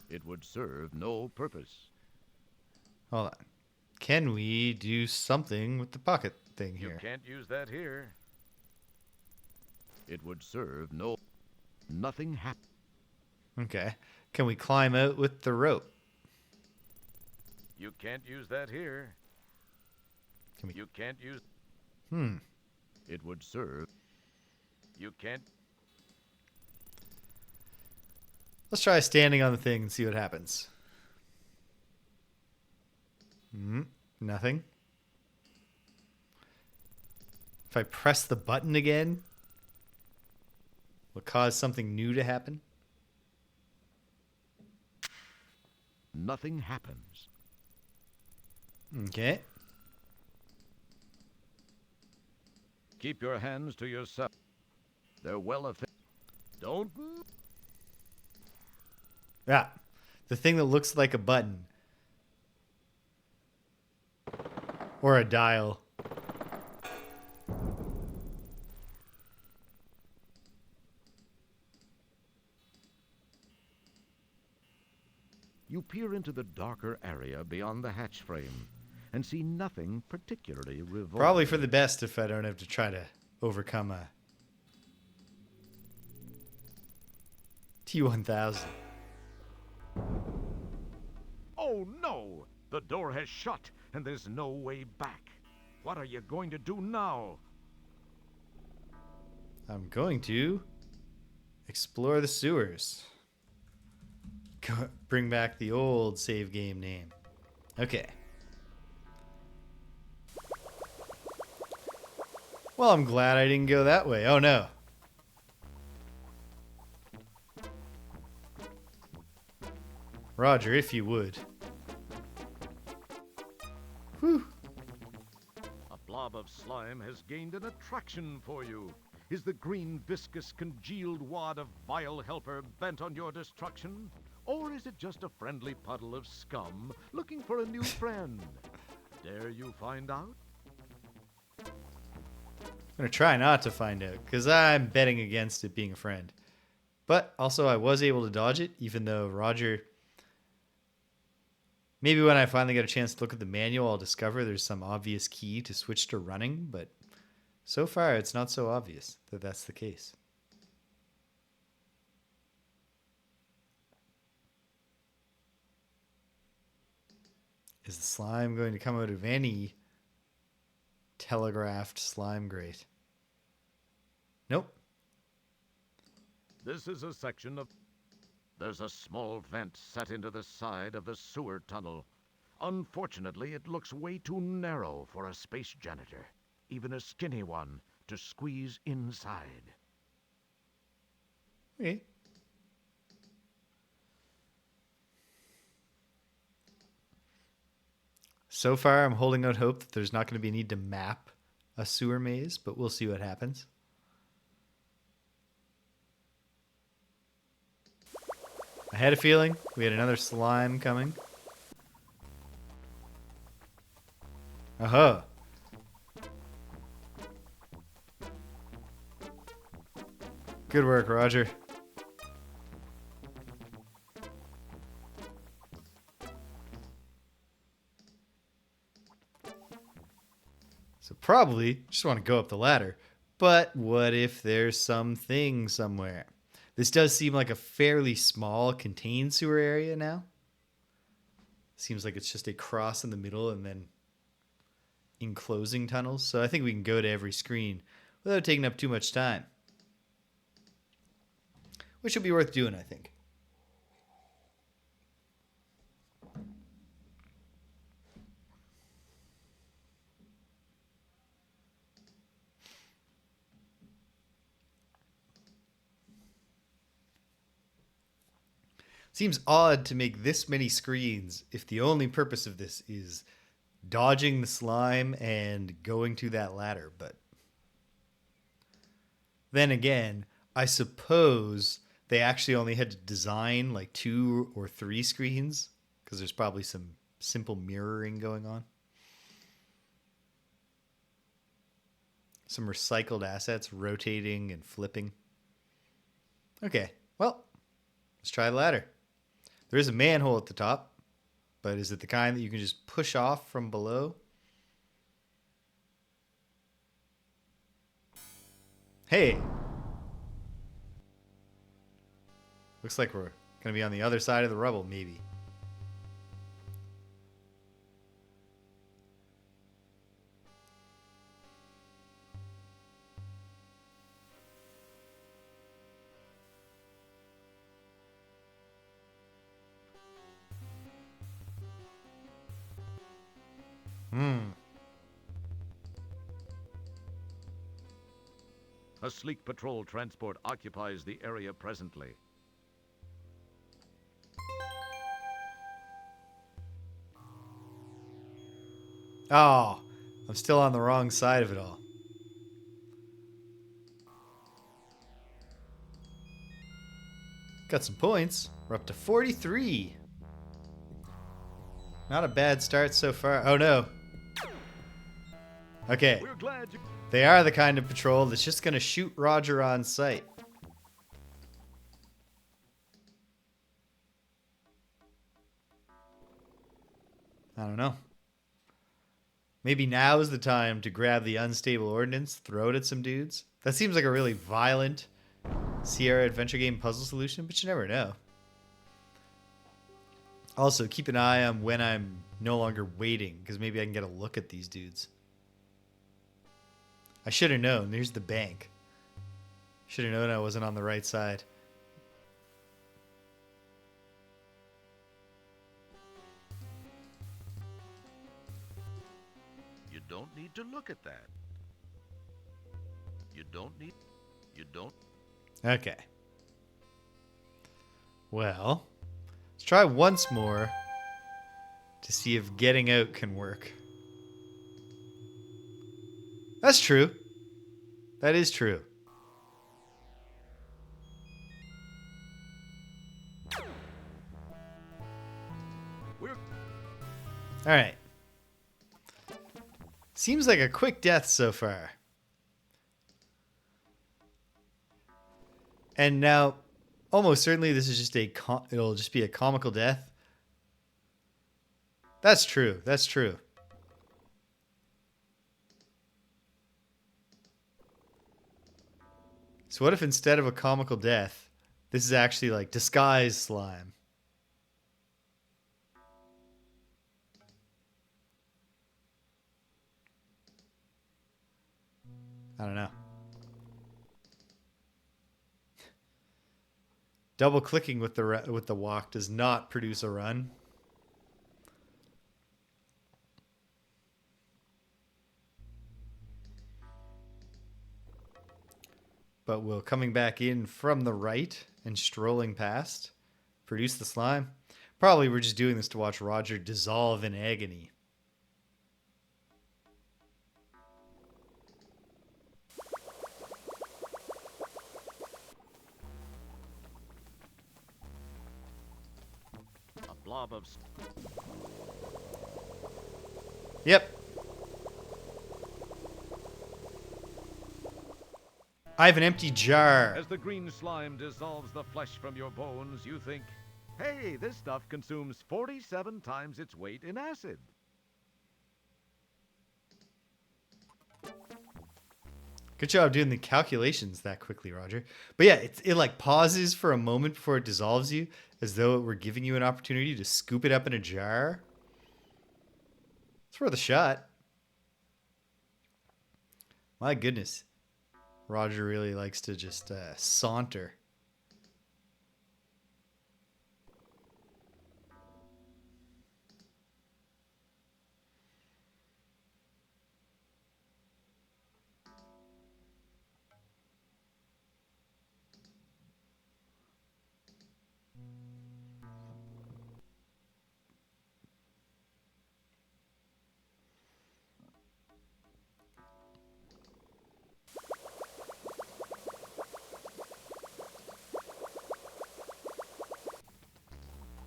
It would serve no purpose. Hold on. Can we do something with the pocket thing You here? can't use that here. It would serve no... Nothing happened. Okay. Can we climb out with the rope? You can't use that here. Can we... You can't use... It would serve... You can't... Let's try standing on the thing and see what happens. Nothing. If I press the button again, will it cause something new to happen? Nothing happens. Okay. Keep your hands to yourself. They're well affixed. Don't... Yeah. The thing that looks like a button. Or a dial. You peer into the darker area beyond the hatch frame and see nothing particularly revolting. Probably for the best if I don't have to try to overcome a T-1000. Oh no! The door has shut and there's no way back. What are you going to do now? I'm going to explore the sewers. Bring back the old save game name. Okay. Well, I'm glad I didn't go that way. Oh no. Roger, if you would. Whew. A blob of slime has gained an attraction for you. Is the green, viscous, congealed wad of vile helper bent on your destruction? Or is it just a friendly puddle of scum looking for a new friend? Dare you find out? I'm going to try not to find out, because I'm betting against it being a friend. But also, I was able to dodge it, even though Roger... Maybe when I finally get a chance to look at the manual, I'll discover there's some obvious key to switch to running, but so far it's not so obvious that that's the case. Is the slime going to come out of any telegraphed slime grate? Nope. This is a section of... There's a small vent set into the side of the sewer tunnel. Unfortunately, it looks way too narrow for a space janitor. Even a skinny one to squeeze inside. Okay. So far, I'm holding out hope that there's not going to be a need to map a sewer maze, but we'll see what happens. I had a feeling we had another slime coming. Aha. Good work, Roger. So probably just want to go up the ladder. But what if there's something somewhere? This does seem like a fairly small contained sewer area now. Seems like it's just a cross in the middle and then enclosing tunnels. So I think we can go to every screen without taking up too much time. Which will be worth doing, I think. Seems odd to make this many screens if the only purpose of this is dodging the slime and going to that ladder. But then again, I suppose they actually only had to design like 2 or 3 screens because there's probably some simple mirroring going on. Some recycled assets rotating and flipping. Okay, well, let's try the ladder. There is a manhole at the top, but is it the kind that you can just push off from below? Hey! Looks like we're going to be on the other side of the rubble, maybe. A sleek patrol transport occupies the area presently. Oh, I'm still on the wrong side of it all. Got some points. We're up to 43. Not a bad start so far. Oh no. Okay. We're glad you... They are the kind of patrol that's just going to shoot Roger on sight. I don't know. Maybe now is the time to grab the unstable ordnance, throw it at some dudes. That seems like a really violent Sierra adventure game puzzle solution, but you never know. Also, keep an eye on when I'm no longer waiting, because maybe I can get a look at these dudes. I should have known. There's the bank. Should have known I wasn't on the right side. You don't need to look at that. You don't. Okay. Well, let's try once more to see if getting out can work. That's true. That is true. All right. Seems like a quick death so far. And now, almost certainly, this is just it'll just be a comical death. That's true. That's true. So what if instead of a comical death, this is actually like disguised slime? I don't know. Double clicking with the walk does not produce a run. but will coming back in from the right and strolling past produce the slime. Probably we're just doing this to watch Roger dissolve in agony. A blob of... Yep. I have an empty jar. As the green slime dissolves the flesh from your bones, you think, hey, this stuff consumes 47 times its weight in acid. Good job doing the calculations that quickly, Roger. But yeah, it like pauses for a moment before it dissolves you, as though it were giving you an opportunity to scoop it up in a jar. It's worth a shot. My goodness. Roger really likes to just saunter.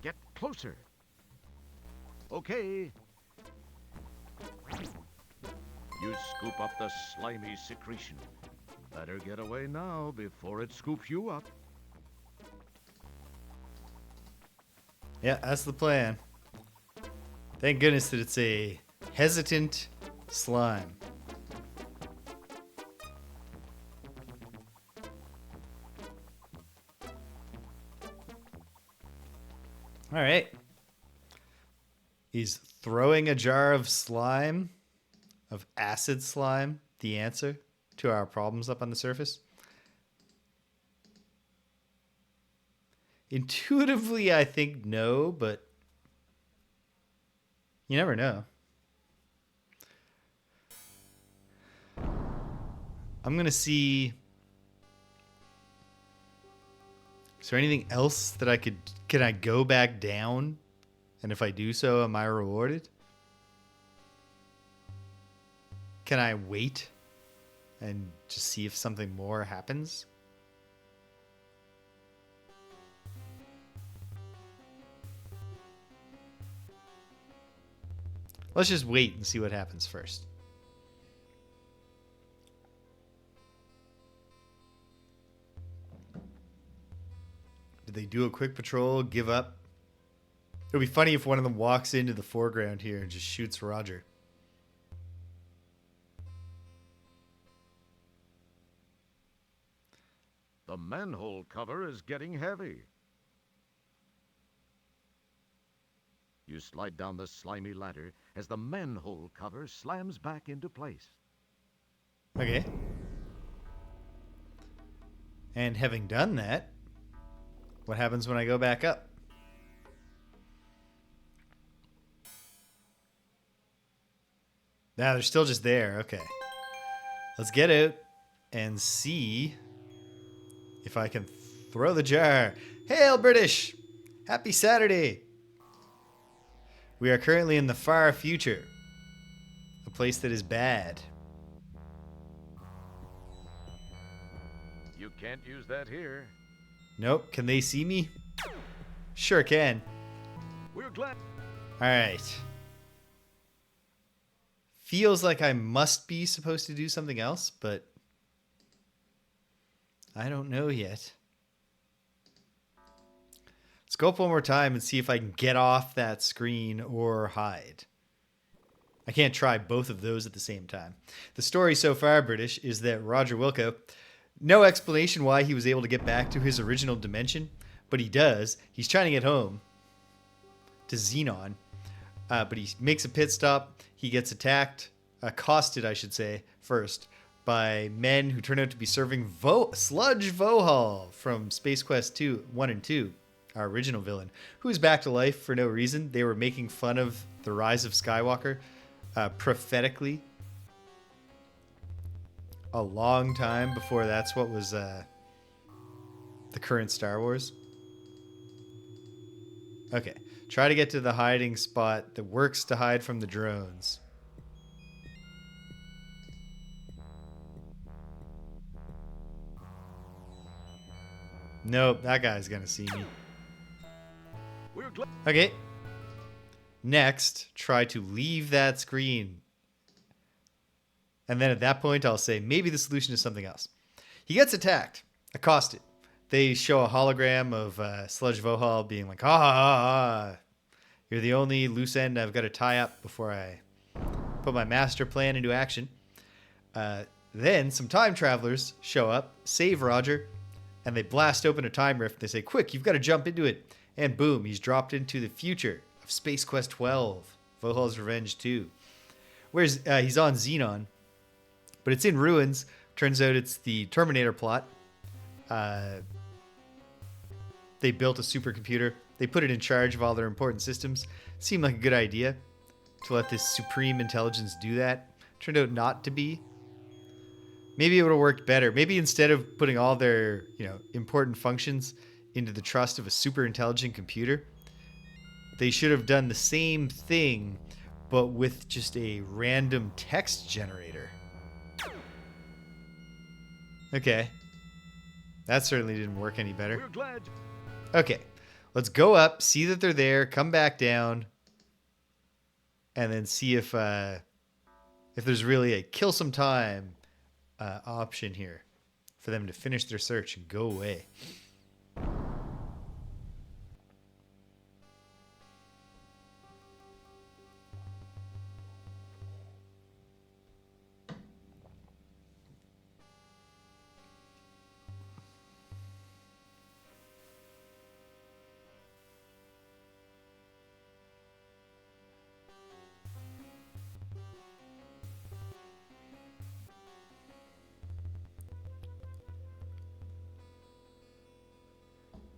Get closer. Okay. You scoop up the slimy secretion. Better get away now before it scoops you up. Yeah, that's the plan. Thank goodness that it's a hesitant slime. All right. Is throwing a jar of slime, of acid slime, the answer to our problems up on the surface? Intuitively, I think no, but you never know. I'm going to see... Is there anything else that I could... Can I go back down? And if I do so, am I rewarded? Can I wait and just see if something more happens? Let's just wait and see what happens first. Did they do a quick patrol, give up? It would be funny if one of them walks into the foreground here and just shoots Roger. The manhole cover is getting heavy. You slide down the slimy ladder as the manhole cover slams back into place. Okay. And having done that, what happens when I go back up? Nah, they're still just there. Okay. Let's get out and see if I can throw the jar. Hail, British! Happy Saturday! We are currently in the far future. A place that is bad. You can't use that here. Nope. Can they see me? Sure can. We're glad. Alright. Feels like I must be supposed to do something else, but I don't know yet. Let's go up one more time and see if I can get off that screen or hide. I can't try both of those at the same time. The story so far, British, is that Roger Wilco, no explanation why he was able to get back to his original dimension, but he does. He's trying to get home to Xenon, but he makes a pit stop. He gets attacked, accosted, I should say, first, by men who turn out to be serving Sludge Vohaul from Space Quest 1 and 2, our original villain, who is back to life for no reason. They were making fun of the Rise of Skywalker prophetically. a long time before that's what was the current Star Wars. Okay. Try to get to the hiding spot that works to hide from the drones. Nope, that guy's gonna see me. Okay. Next, try to leave that screen. And then at that point, I'll say, maybe the solution is something else. He gets attacked, accosted. They show a hologram of Sludge Vohaul being like, you're the only loose end I've got to tie up before I put my master plan into action. Then some time travelers show up, save Roger, and they blast open a time rift. They say, quick, you've got to jump into it. And boom, he's dropped into the future of Space Quest 12, Vohaul's Revenge 2. Whereas he's on Xenon, but it's in ruins. Turns out it's the Terminator plot. They built a supercomputer. They put it in charge of all their important systems. Seemed like a good idea to let this supreme intelligence do that. Turned out not to be. Maybe it would have worked better. Maybe instead of putting all their, important functions into the trust of a super intelligent computer, they should have done the same thing, but with just a random text generator. Okay. That certainly didn't work any better. We're glad. Okay. Let's go up, see that they're there, come back down, and then see if there's really a kill some time option here for them to finish their search and go away.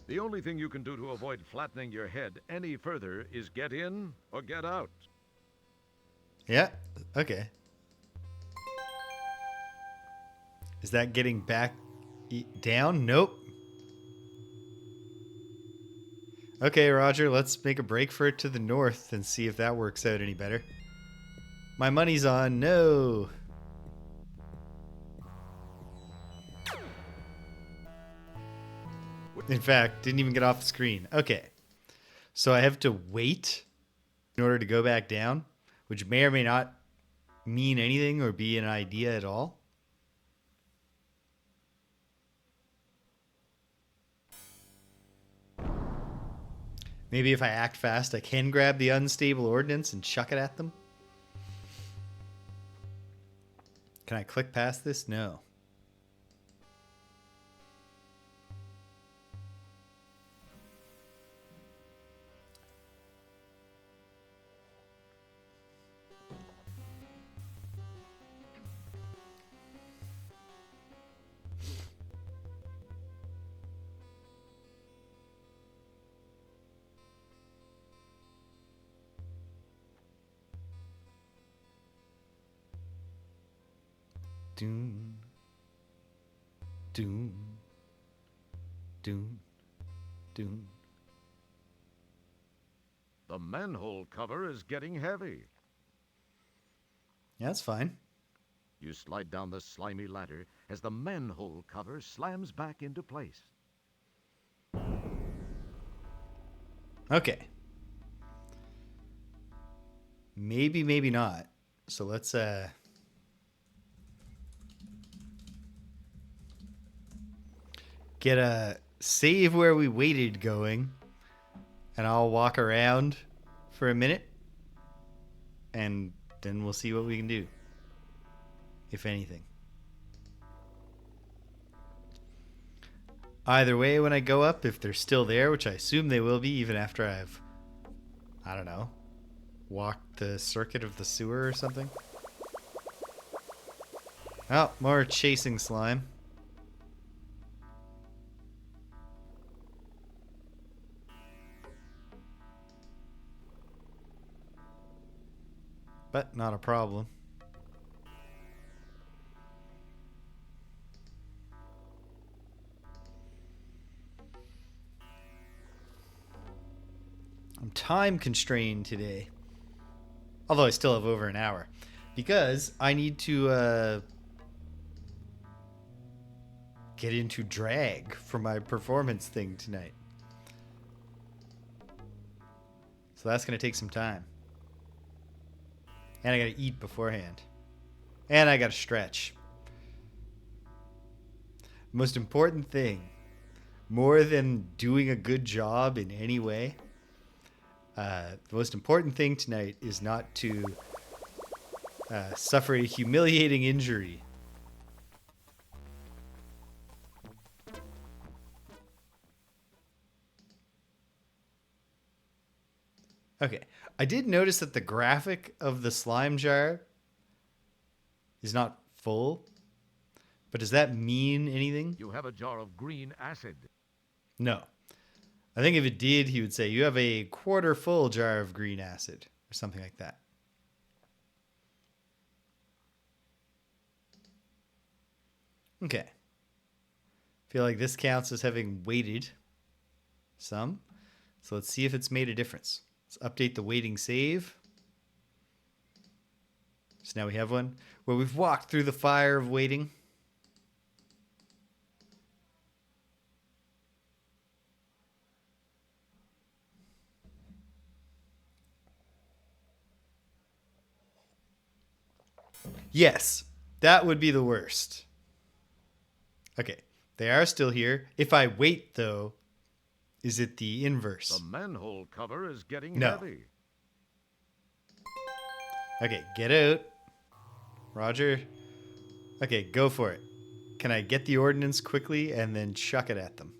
The only thing you can do to avoid flattening your head any further is get in or get out. Yeah, okay. Is that getting back down? Nope. Okay, Roger, let's make a break for it to the north and see if that works out any better. My money's on no. In fact, didn't even get off the screen. Okay. So I have to wait in order to go back down, which may or may not mean anything or be an idea at all. Maybe if I act fast, I can grab the unstable ordnance and chuck it at them. Can I click past this? No. Doom. Doom. Doom. Doom. The manhole cover is getting heavy. Yeah, that's fine. You slide down the slimy ladder as the manhole cover slams back into place. Okay. Maybe, maybe not. So let's get a save where we waited going, and I'll walk around for a minute, and then we'll see what we can do, if anything. Either way, when I go up, if they're still there, which I assume they will be even after I've, I don't know, walked the circuit of the sewer or something. Oh, more chasing slime. But not a problem. time constrained today. Although I still have over an hour. Because I need to get into drag for my performance thing tonight. So that's going to take some time. And I got to eat beforehand. And I got to stretch. Most important thing, more than doing a good job in any way, the most important thing tonight is not to suffer a humiliating injury. Okay, I did notice that the graphic of the slime jar is not full, but does that mean anything? You have a jar of green acid. No. I think if it did, he would say, you have a quarter full jar of green acid, or something like that. Okay. Feel like this counts as having waited some. So let's see if it's made a difference. Let's update the waiting save. So now we have one where we've walked through the fire of waiting. Yes, that would be the worst. Okay, they are still here. If I wait, though, is it the inverse? The manhole cover is getting No. heavy. Okay, get out. Roger. Okay, go for it. Can I get the ordnance quickly and then chuck it at them?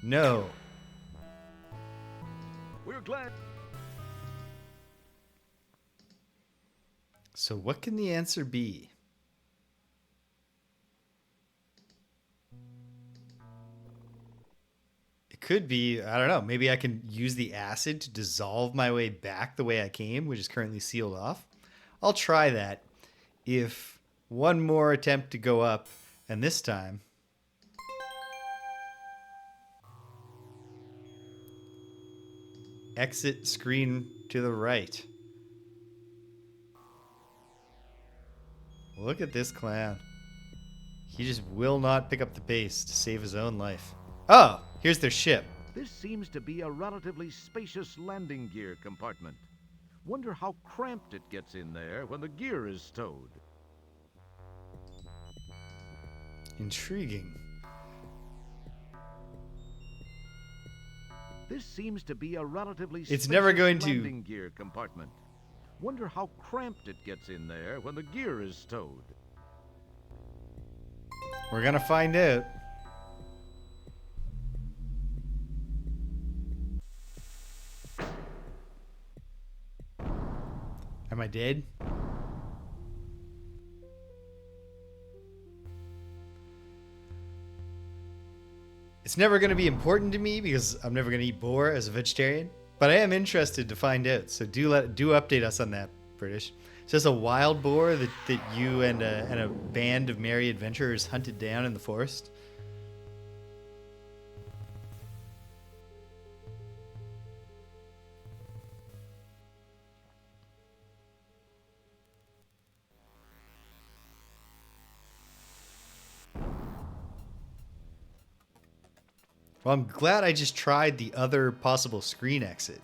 No. We're glad. So what can the answer be? It could be, I don't know, maybe I can use the acid to dissolve my way back the way I came, which is currently sealed off. I'll try that if one more attempt to go up, and this time exit screen to the right. Look at this clown. He just will not pick up the pace to save his own life. Oh, here's their ship. This seems to be a relatively spacious landing gear compartment. Wonder how cramped it gets in there when the gear is stowed. Intriguing. This seems to be a relatively It's never spacious going to- landing gear compartment. Wonder how cramped it gets in there when the gear is stowed. We're gonna find out. Am I dead? It's never going to be important to me because I'm never going to eat boar as a vegetarian, but I am interested to find out. So do update us on that, British. Is this a wild boar that you and a band of merry adventurers hunted down in the forest? Well, I'm glad I just tried the other possible screen exit.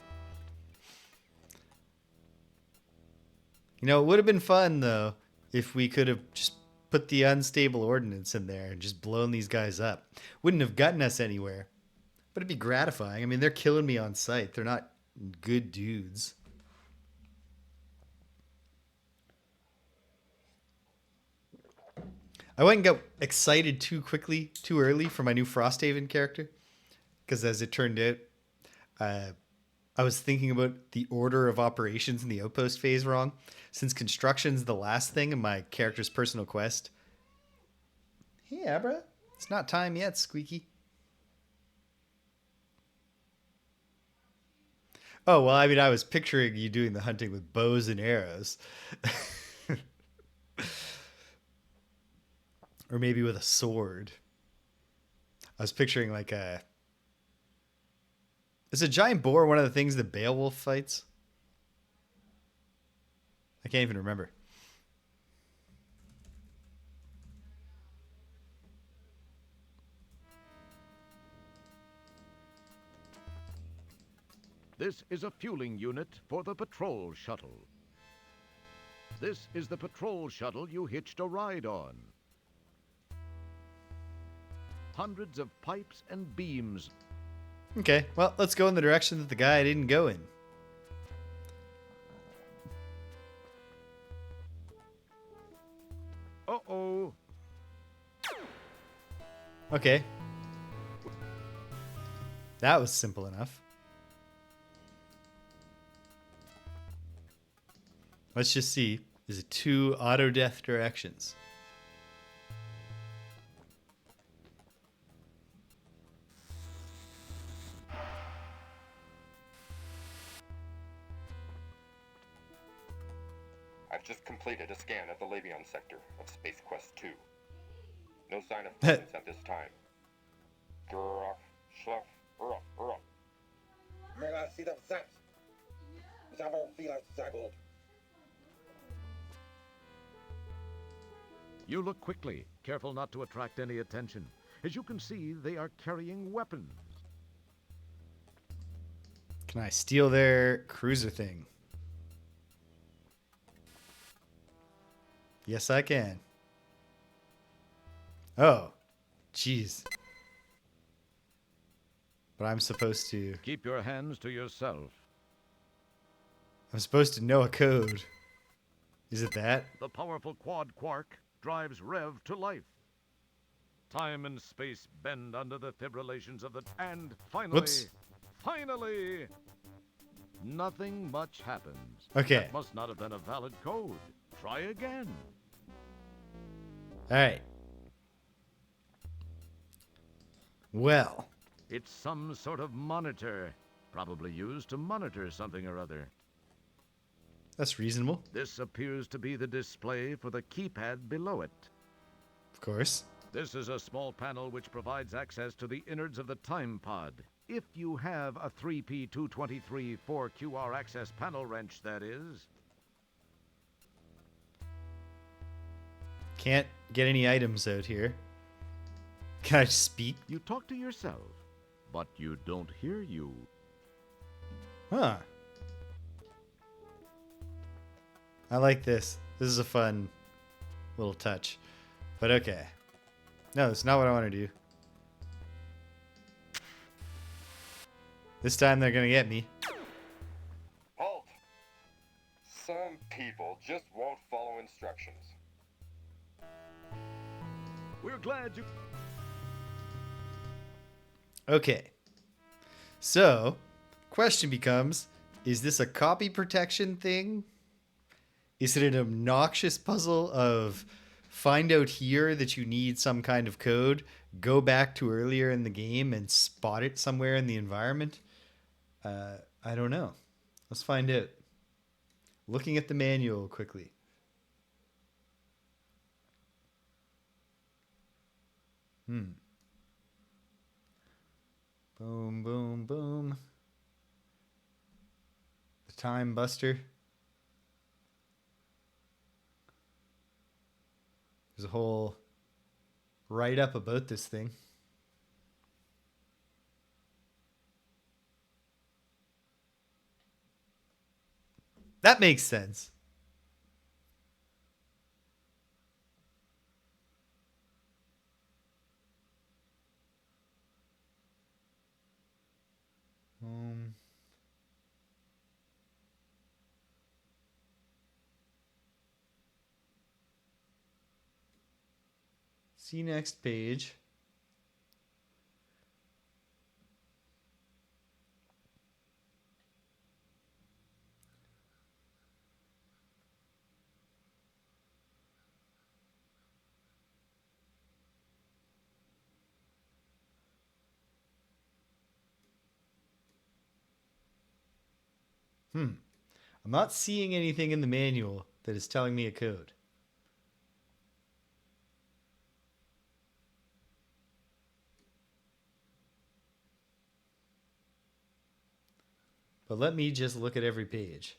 You know, it would have been fun, though, if we could have just put the unstable ordnance in there and just blown these guys up. Wouldn't have gotten us anywhere. But it'd be gratifying. I mean, they're killing me on sight. They're not good dudes. I went and got excited too quickly, too early for my new Frosthaven character. Because as it turned out, I was thinking about the order of operations in the outpost phase wrong. Since construction's the last thing in my character's personal quest. Hey, Abra. It's not time yet, Squeaky. Oh, well, I mean, I was picturing you doing the hunting with bows and arrows. Or maybe with a sword. I was picturing like a Is a giant boar one of the things that Beowulf fights? I can't even remember. This is a fueling unit for the patrol shuttle. This is the patrol shuttle you hitched a ride on. Hundreds of pipes and beams. Okay, well, let's go in the direction that the guy didn't go in. Uh-oh. Okay. That was simple enough. Let's just see. Is it 2 auto-death directions? I've just completed a scan of the Labion sector of Space Quest 2. No sign of presence at this time. Grrrr, schluff, You look quickly, careful not to attract any attention. As you can see, they are carrying weapons. Can I steal their cruiser thing? Yes, I can. Oh, jeez. But I'm supposed to... Keep your hands to yourself. I'm supposed to know a code. Is it that? The powerful quad quark drives Rev to life. Time and space bend under the fibrillations of the... And finally... Whoops. Finally! Nothing much happens. Okay. That must not have been a valid code. Try again. All right. Well. It's some sort of monitor, probably used to monitor something or other. That's reasonable. This appears to be the display for the keypad below it. Of course. This is a small panel which provides access to the innards of the time pod. If you have a 3P223 4QR access panel wrench, that is. Can't get any items out here. Can I speak? You talk to yourself, but you don't hear you. Huh. I like this. This is a fun little touch. But okay. No, that's not what I want to do. This time they're going to get me. Halt! Some people just won't follow instructions. We're glad you... Okay. So, question becomes, is this a copy protection thing? Is it an obnoxious puzzle of find out here that you need some kind of code, go back to earlier in the game and spot it somewhere in the environment? I don't know. Let's find out. Looking at the manual quickly. Boom, boom, boom. The Time Buster. There's a whole write-up about this thing. That makes sense. See next page. I'm not seeing anything in the manual that is telling me a code. But let me just look at every page.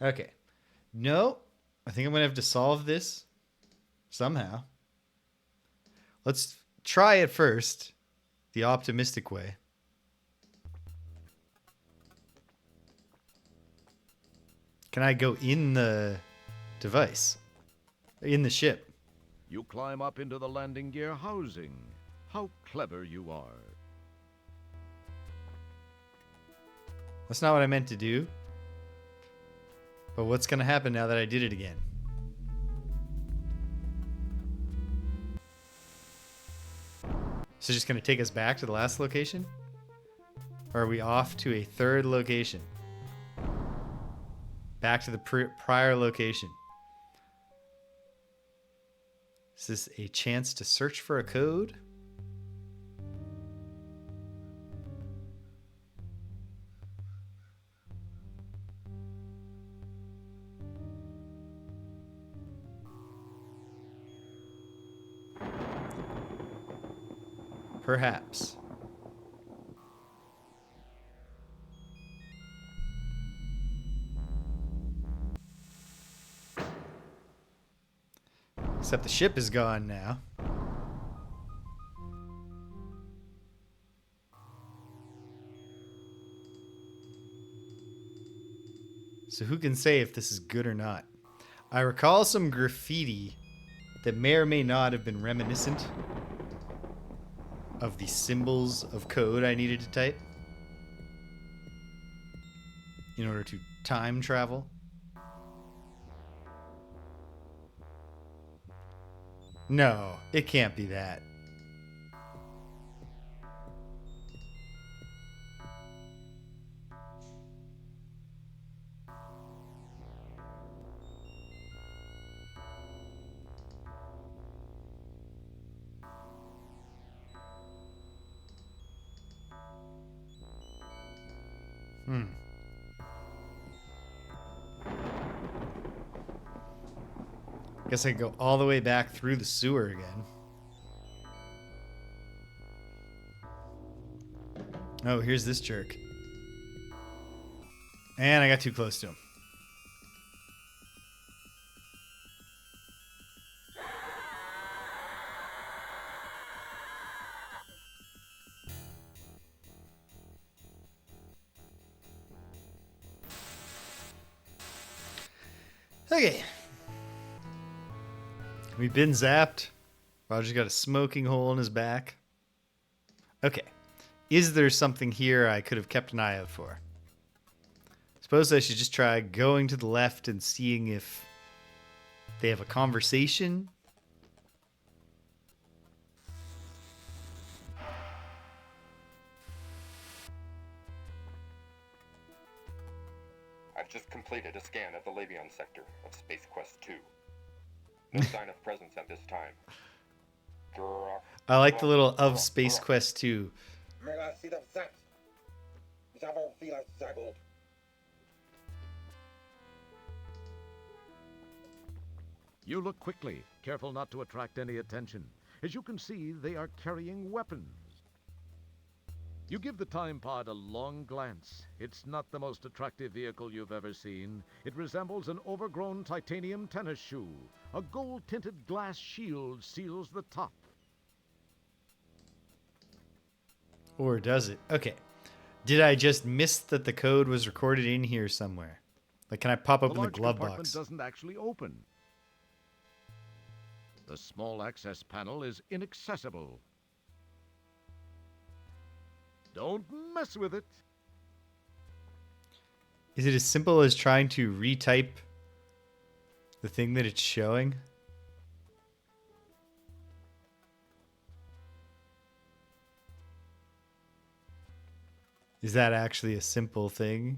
Okay. No, I think I'm going to have to solve this somehow. Let's try it first, the optimistic way. Can I go in the device? In the ship? You climb up into the landing gear housing. How clever you are. That's not what I meant to do. But what's going to happen now that I did it again? So just going to take us back to the last location? Or are we off to a third location? Back to the prior location. Is this a chance to search for a code? Perhaps. Except the ship is gone now. So who can say if this is good or not? I recall some graffiti that may or may not have been reminiscent of the symbols of code I needed to type in order to time travel. No, it can't be that. Guess I can go all the way back through the sewer again. Oh, here's this jerk. And I got too close to him. Okay. We've been zapped. Roger's got a smoking hole in his back. Okay. Is there something here I could have kept an eye out for? Suppose I should just try going to the left and seeing if they have a conversation. I've just completed a scan of the Labion sector of Space Quest 2. No sign of presence at this time. I like the little of Space Quest 2. You look quickly, careful not to attract any attention. As you can see, they are carrying weapons. You give the time pod a long glance. It's not the most attractive vehicle you've ever seen. It resembles an overgrown titanium tennis shoe. A gold-tinted glass shield seals the top. Or does it? Okay. Did I just miss that the code was recorded in here somewhere? Like, can I pop open the glove box? Doesn't actually open. The small access panel is inaccessible. Don't mess with it. Is it as simple as trying to retype the thing that it's showing? Is that actually a simple thing?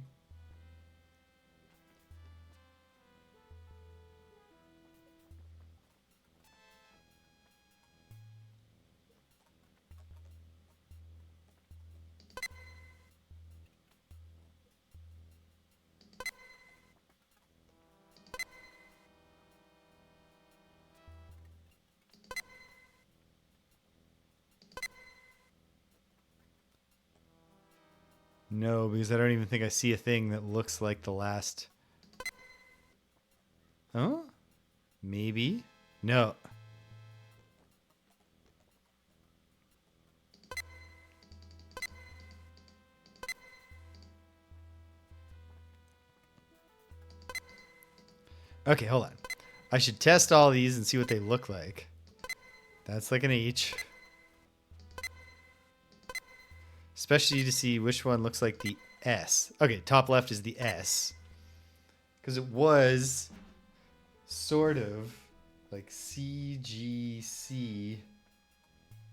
No, because I don't even think I see a thing that looks like the last. Huh? Maybe? No. Okay, hold on. I should test all these and see what they look like. That's like an H. Especially to see which one looks like the S. Okay, top left is the S. Because it was sort of like C, G, C,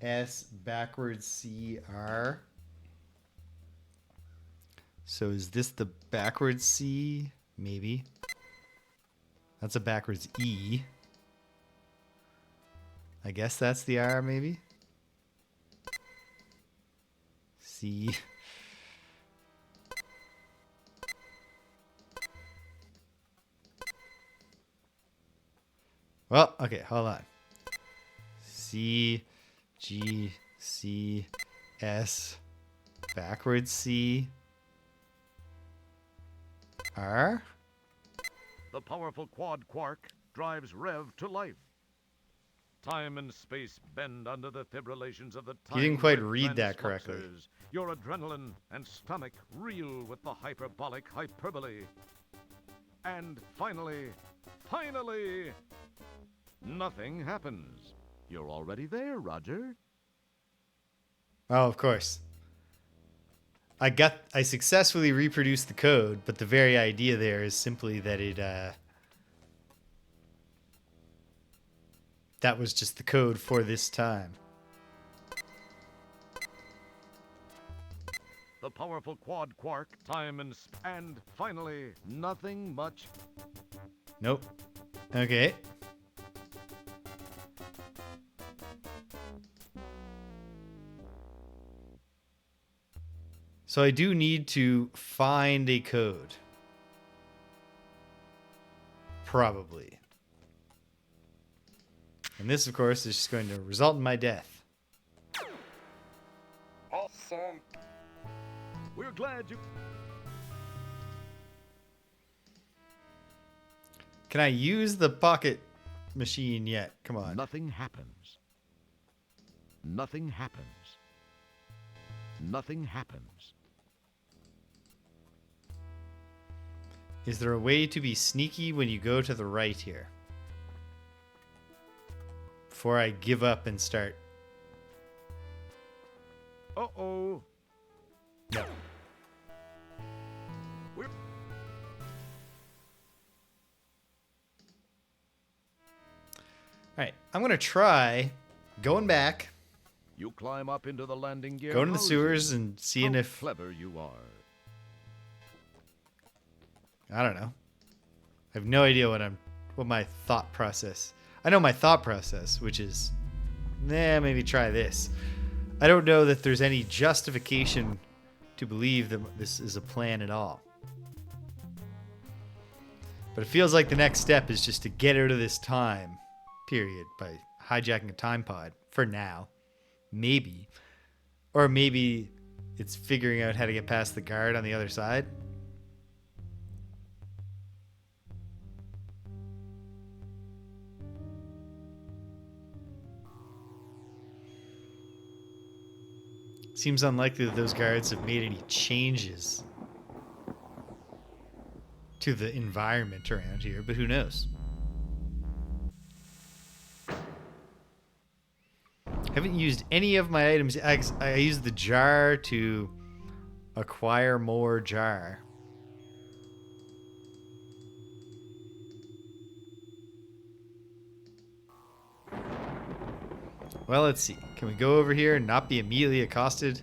S, backwards C, R. So is this the backwards C? Maybe. That's a backwards E. I guess that's the R, maybe? C. Well, okay, hold on. C, G, C, S, backwards C, R. The powerful quad quark drives Rev to life. Time and space bend under the fibrillations of the time. You didn't quite read that correctly. Your adrenaline and stomach reel with the hyperbolic hyperbole. And finally, nothing happens. You're already there, Roger. Oh, of course. I successfully reproduced the code, but the very idea there is simply that that was just the code for this time. The powerful quad quark, time and finally, nothing much. Nope. Okay. So I do need to find a code. Probably. And this, of course, is just going to result in my death. Awesome. We're glad you... Can I use the pocket machine yet? Come on. Nothing happens. Nothing happens. Nothing happens. Is there a way to be sneaky when you go to the right here? Before I give up and start. Uh-oh. No. We're... Alright, I'm going to try going back. You climb up into the landing gear. Going to the housing. sewers and seeing How if... clever you are. I don't know. I have no idea what my thought process. I know my thought process, which is, maybe try this. I don't know that there's any justification to believe that this is a plan at all. But it feels like the next step is just to get out of this time period by hijacking a time pod for now. Maybe. Or maybe it's figuring out how to get past the guard on the other side. Seems unlikely that those guards have made any changes to the environment around here, but who knows? Haven't used any of my items. I used the jar to acquire more jar. Well, let's see. Can we go over here and not be immediately accosted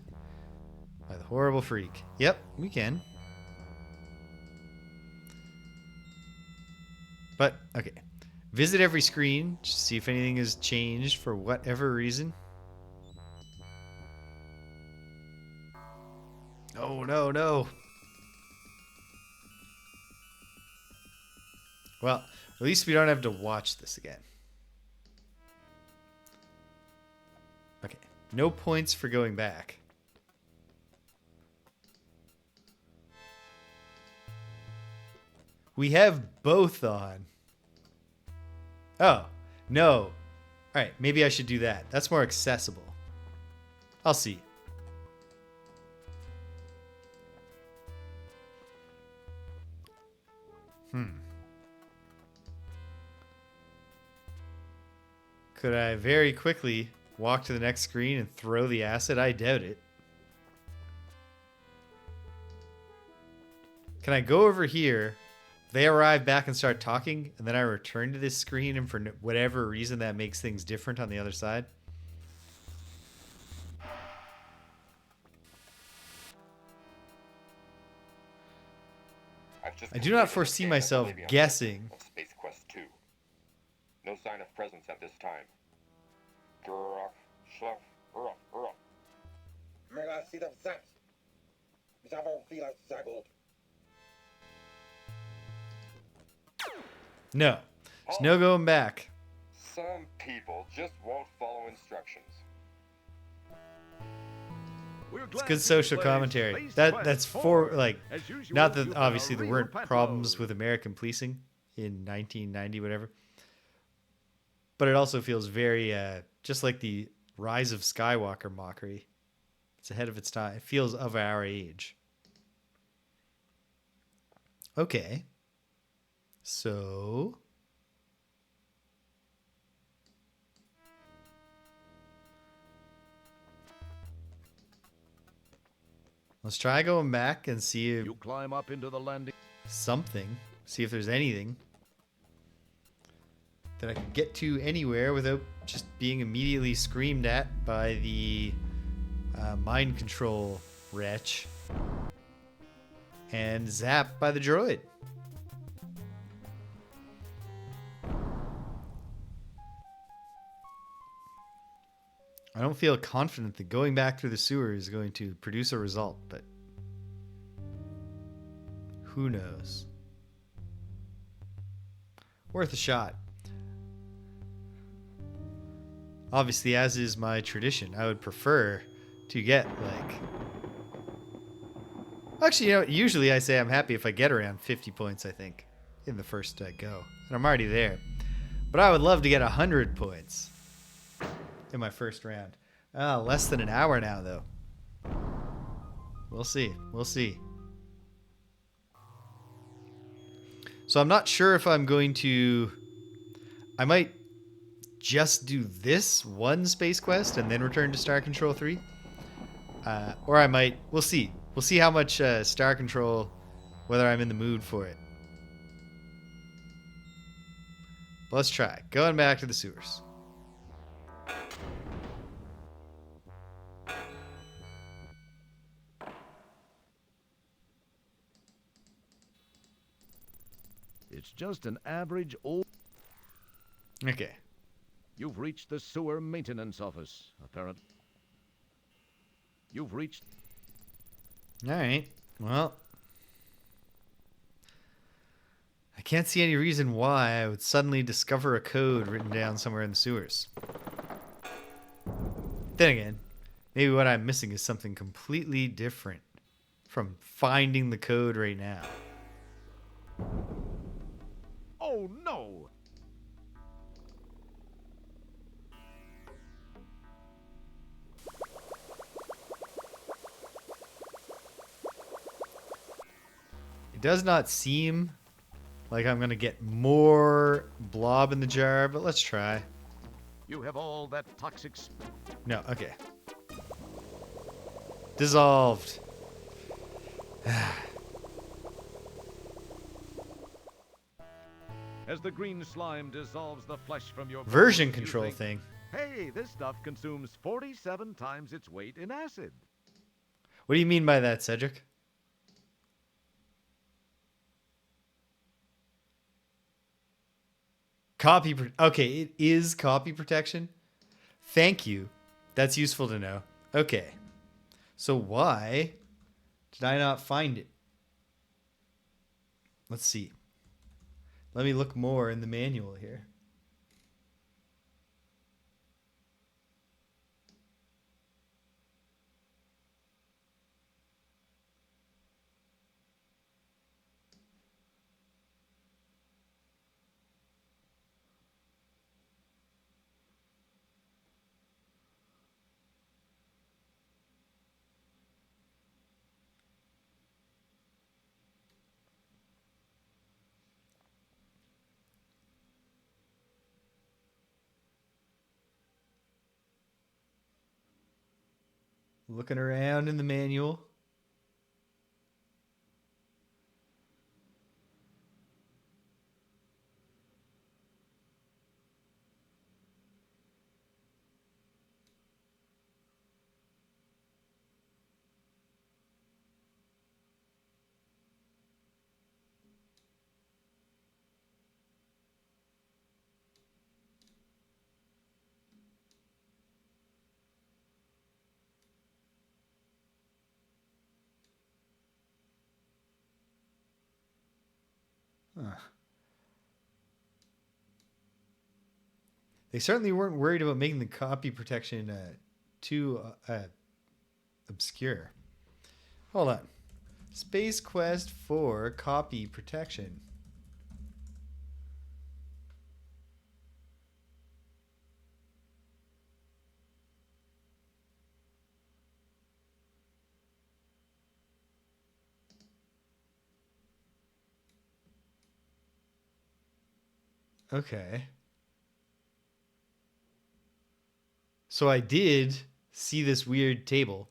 by the horrible freak? Yep, we can. But, okay. Visit every screen. Just see if anything has changed for whatever reason. Oh, no, no. Well, at least we don't have to watch this again. Okay. No points for going back. We have both on. Oh, no. All right, maybe I should do that. That's more accessible. I'll see. Could I very quickly walk to the next screen and throw the acid? I doubt it. Can I go over here? They arrive back and start talking, and then I return to this screen, and for whatever reason that makes things different on the other side? I do not foresee myself guessing. Space Quest 2. No sign of presence at this time. Grok, Schluff, Ruff, Ruff. Mela seed of that. Javo Vila Zagold. No. There's no going back. Some people just won't follow instructions. It's good social commentary. That's for, like, not that obviously there weren't problems with American policing in 1990, whatever. But it also feels very, just like the Rise of Skywalker mockery. It's ahead of its time. It feels of our age. Okay. So... let's try going back and see if You climb up into the landing. something. See if there's anything that I can get to anywhere without just being immediately screamed at by the mind control wretch and zapped by the droid. I don't feel confident that going back through the sewer is going to produce a result, but who knows? Worth a shot. Obviously, as is my tradition, I would prefer to get, like... actually, you know, usually I say I'm happy if I get around 50 points, I think, in the first go. And I'm already there. But I would love to get 100 points in my first round. Less than an hour now, though. We'll see. We'll see. So I'm not sure if I'm going to... I might just do this one space quest and then return to Star Control 3. Or I might... we'll see. We'll see how much Star Control... whether I'm in the mood for it. But let's try. Going back to the sewers. It's just an average old... Okay. You've reached the sewer maintenance office, apparently. You've reached... Alright. Well... I can't see any reason why I would suddenly discover a code written down somewhere in the sewers. Then again, maybe what I'm missing is something completely different from finding the code right now. Oh, no! It does not seem like I'm going to get more blob in the jar, but let's try. You have all that toxic... No, okay. Dissolved. As the green slime dissolves the flesh from your... Version bones, you control think, thing. Hey, this stuff consumes 47 times its weight in acid. What do you mean by that, Cedric? Okay, it is copy protection. Thank you. That's useful to know. Okay. So why did I not find it? Let's see. Let me look more in the manual here. Looking around in the manual. Huh. They certainly weren't worried about making the copy protection too obscure. Hold on. Space Quest 4 copy protection. Okay. So I did see this weird table.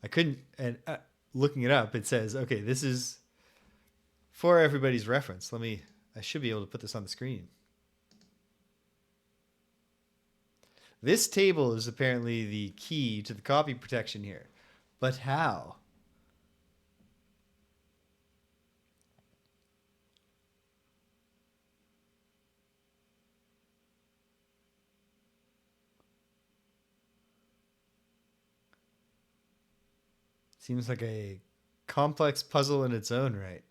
I couldn't, and looking it up, it says, okay, this is for everybody's reference. I should be able to put this on the screen. This table is apparently the key to the copy protection here. But how? Seems like a complex puzzle in its own right.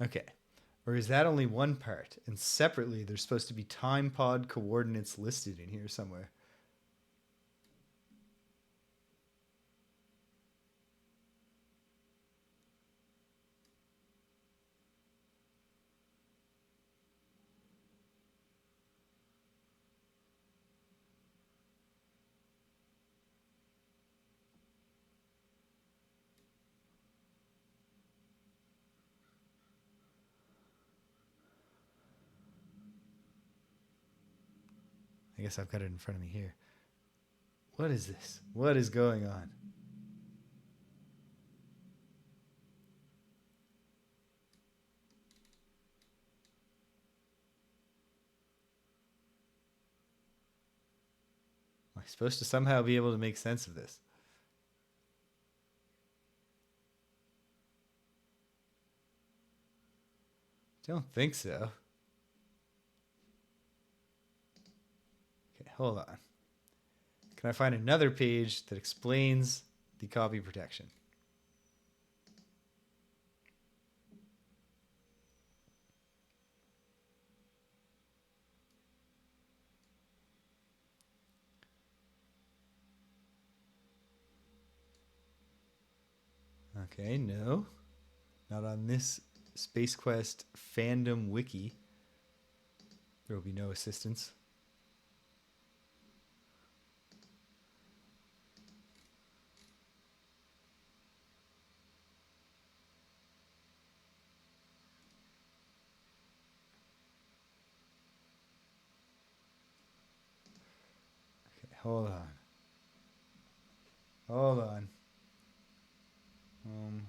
Okay. Or is that only one part? And separately, there's supposed to be time pod coordinates listed in here somewhere. I guess I've got it in front of me here. What is this? What is going on? Am I supposed to somehow be able to make sense of this? Don't think so. Hold on. Can I find another page that explains the copy protection? Okay, no. Not on this Space Quest fandom wiki. There will be no assistance. Hold on. Hold on. Boom.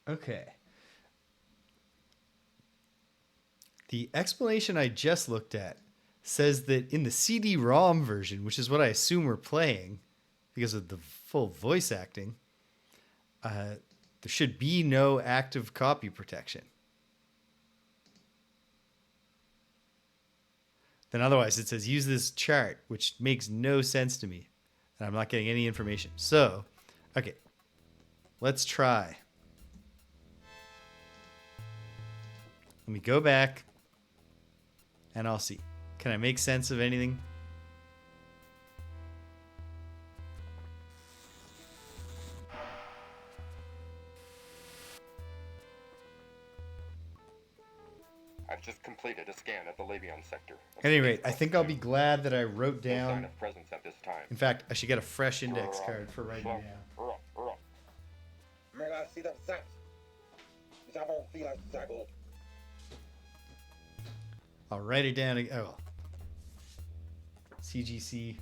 Okay. The explanation I just looked at says that in the CD-ROM version, which is what I assume we're playing, because of the full voice acting, there should be no active copy protection. Then otherwise it says use this chart, which makes no sense to me. And I'm not getting any information. So, okay, let's try. Let me go back and I'll see. Can I make sense of anything? I've just completed a scan of the Labion sector. At any rate, I think I'll be glad that I wrote No sign down. of presence at this time. In fact, I should get a fresh index card for writing down. Merci de ça. Nous avons fait la sagot. I'll write it down. Oh. CGC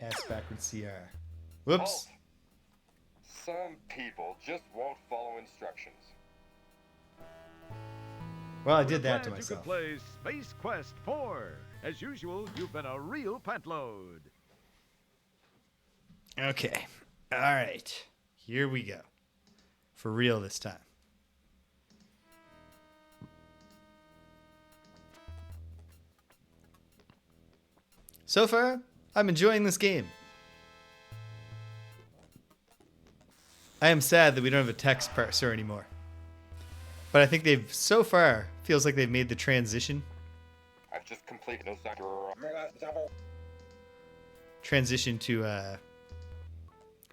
S backwards CR. Whoops. Halt. Some people just won't follow instructions. Well, I did that to Glad myself. You could play Space Quest 4. As usual, you've been a real pant load. Okay. All right. Here we go. For real this time. So far, I'm enjoying this game. I am sad that we don't have a text parser anymore. But I think they've, so far, feels like they've made the transition. I've just completed no sign. Transition to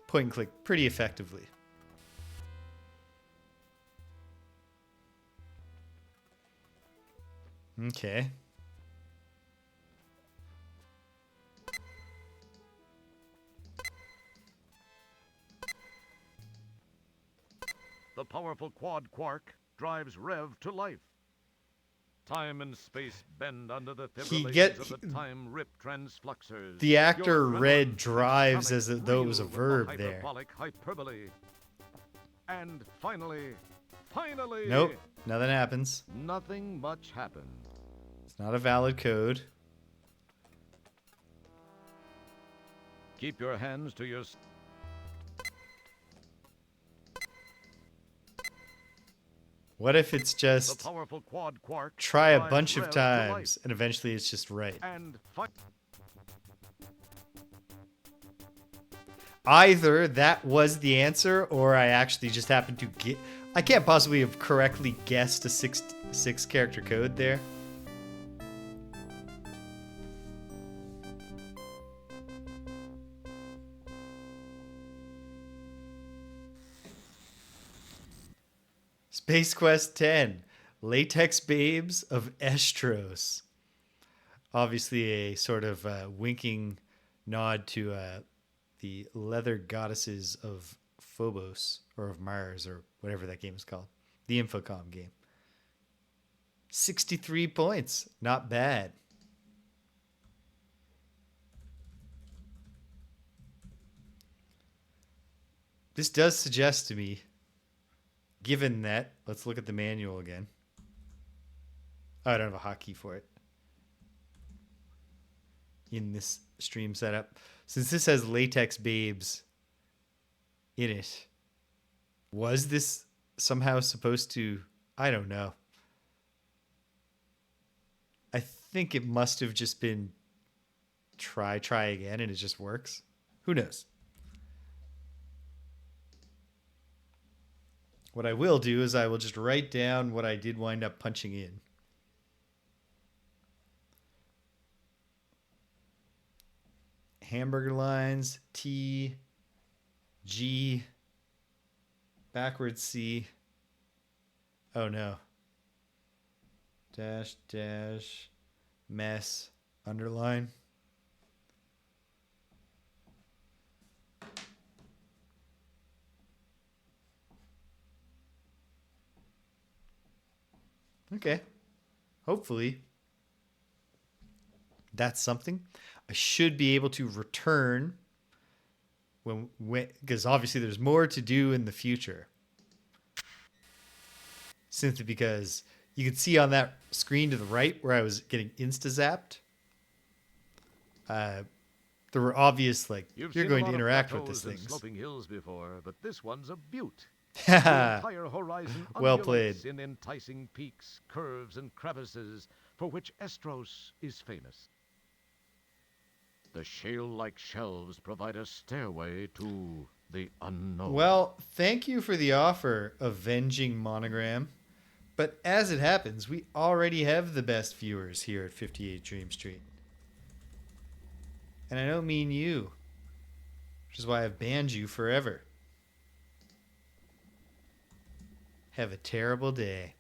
point and click pretty effectively. Okay. The powerful quad quark drives Rev to life. Time and space bend under the fibrillations of the time rip transfluxers. The actor Your read gremlins drives becoming as though it was a real with verb the there. hyperbolic hyperbole. And finally, Nope, nothing happens. nothing much happened. It's not a valid code. Keep your hands to your... What if it's The just powerful quad quark try a drives bunch of Rev to life. times and eventually it's just right? And Either that was the answer or I actually just happened to get... I can't possibly have correctly guessed a six character code there. Space Quest 10, Latex Babes of Estros. Obviously a sort of winking nod to the leather goddesses of Phobos, or of Mars, or whatever that game is called. The Infocom game. 63 points. Not bad. This does suggest to me, given that, let's look at the manual again. Oh, I don't have a hotkey for it in this stream setup. Since this has Latex Babes in it, was this somehow supposed to... I don't know. I think it must have just been try again and it just works. Who knows? What I will do is I will just write down what I did wind up punching in. Hamburger lines, T, G, backwards C. Oh no. Dash, dash, mess, underline. Okay. Hopefully that's something. I should be able to return when because obviously there's more to do in the future. Simply because you can see on that screen to the right where I was getting insta-zapped. There were obvious, like, You've you're seen going a to lot of interact with plateaus these and things. sloping hills before, but this one's a butte. The entire horizon Well undulates played. in enticing peaks, curves, and crevices for which Estros is famous. The shale-like shelves provide a stairway to the unknown. Well, thank you for the offer, Avenging Monogram. But as it happens, we already have the best viewers here at 58 Dream Street. And I don't mean you, which is why I've banned you forever. Have a terrible day.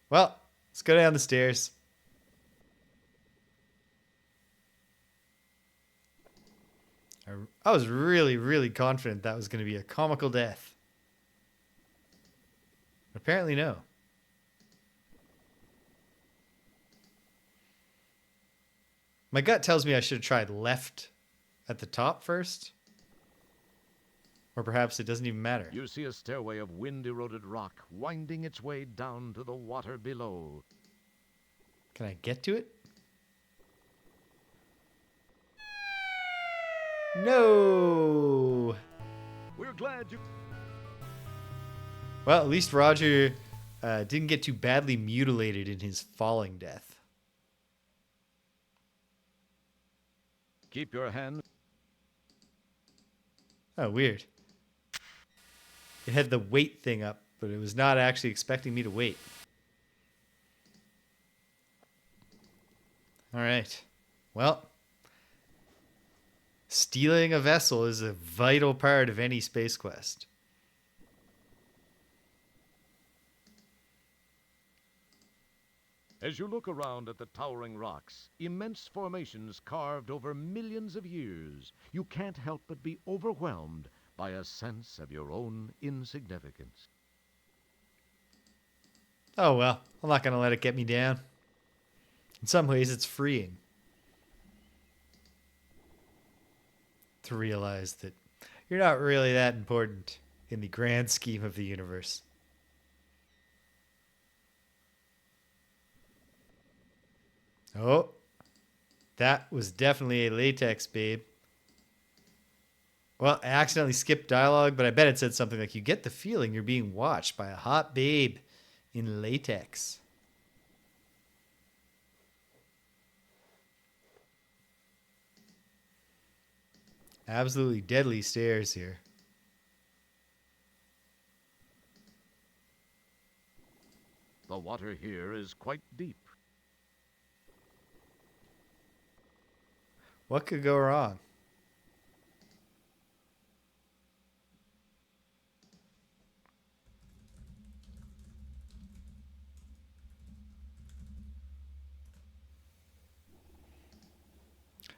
Well, let's go down the stairs. I was really, really confident that was going to be a comical death. Apparently, no. My gut tells me I should have tried left at the top first. Or perhaps it doesn't even matter. You see a stairway of wind-eroded rock winding its way down to the water below. Can I get to it? No! We're glad you... Well, at least Roger didn't get too badly mutilated in his falling death. Keep your hand... Oh, weird. It had the wait thing up, but it was not actually expecting me to wait. All right. Well, stealing a vessel is a vital part of any space quest. As you look around at the towering rocks, immense formations carved over millions of years, you can't help but be overwhelmed by a sense of your own insignificance. Oh well, I'm not going to let it get me down. In some ways, it's freeing to realize that you're not really that important in the grand scheme of the universe. Oh, that was definitely a latex babe. Well, I accidentally skipped dialogue, but I bet it said something like, you get the feeling you're being watched by a hot babe in latex. Absolutely deadly stairs here. The water here is quite deep. What could go wrong?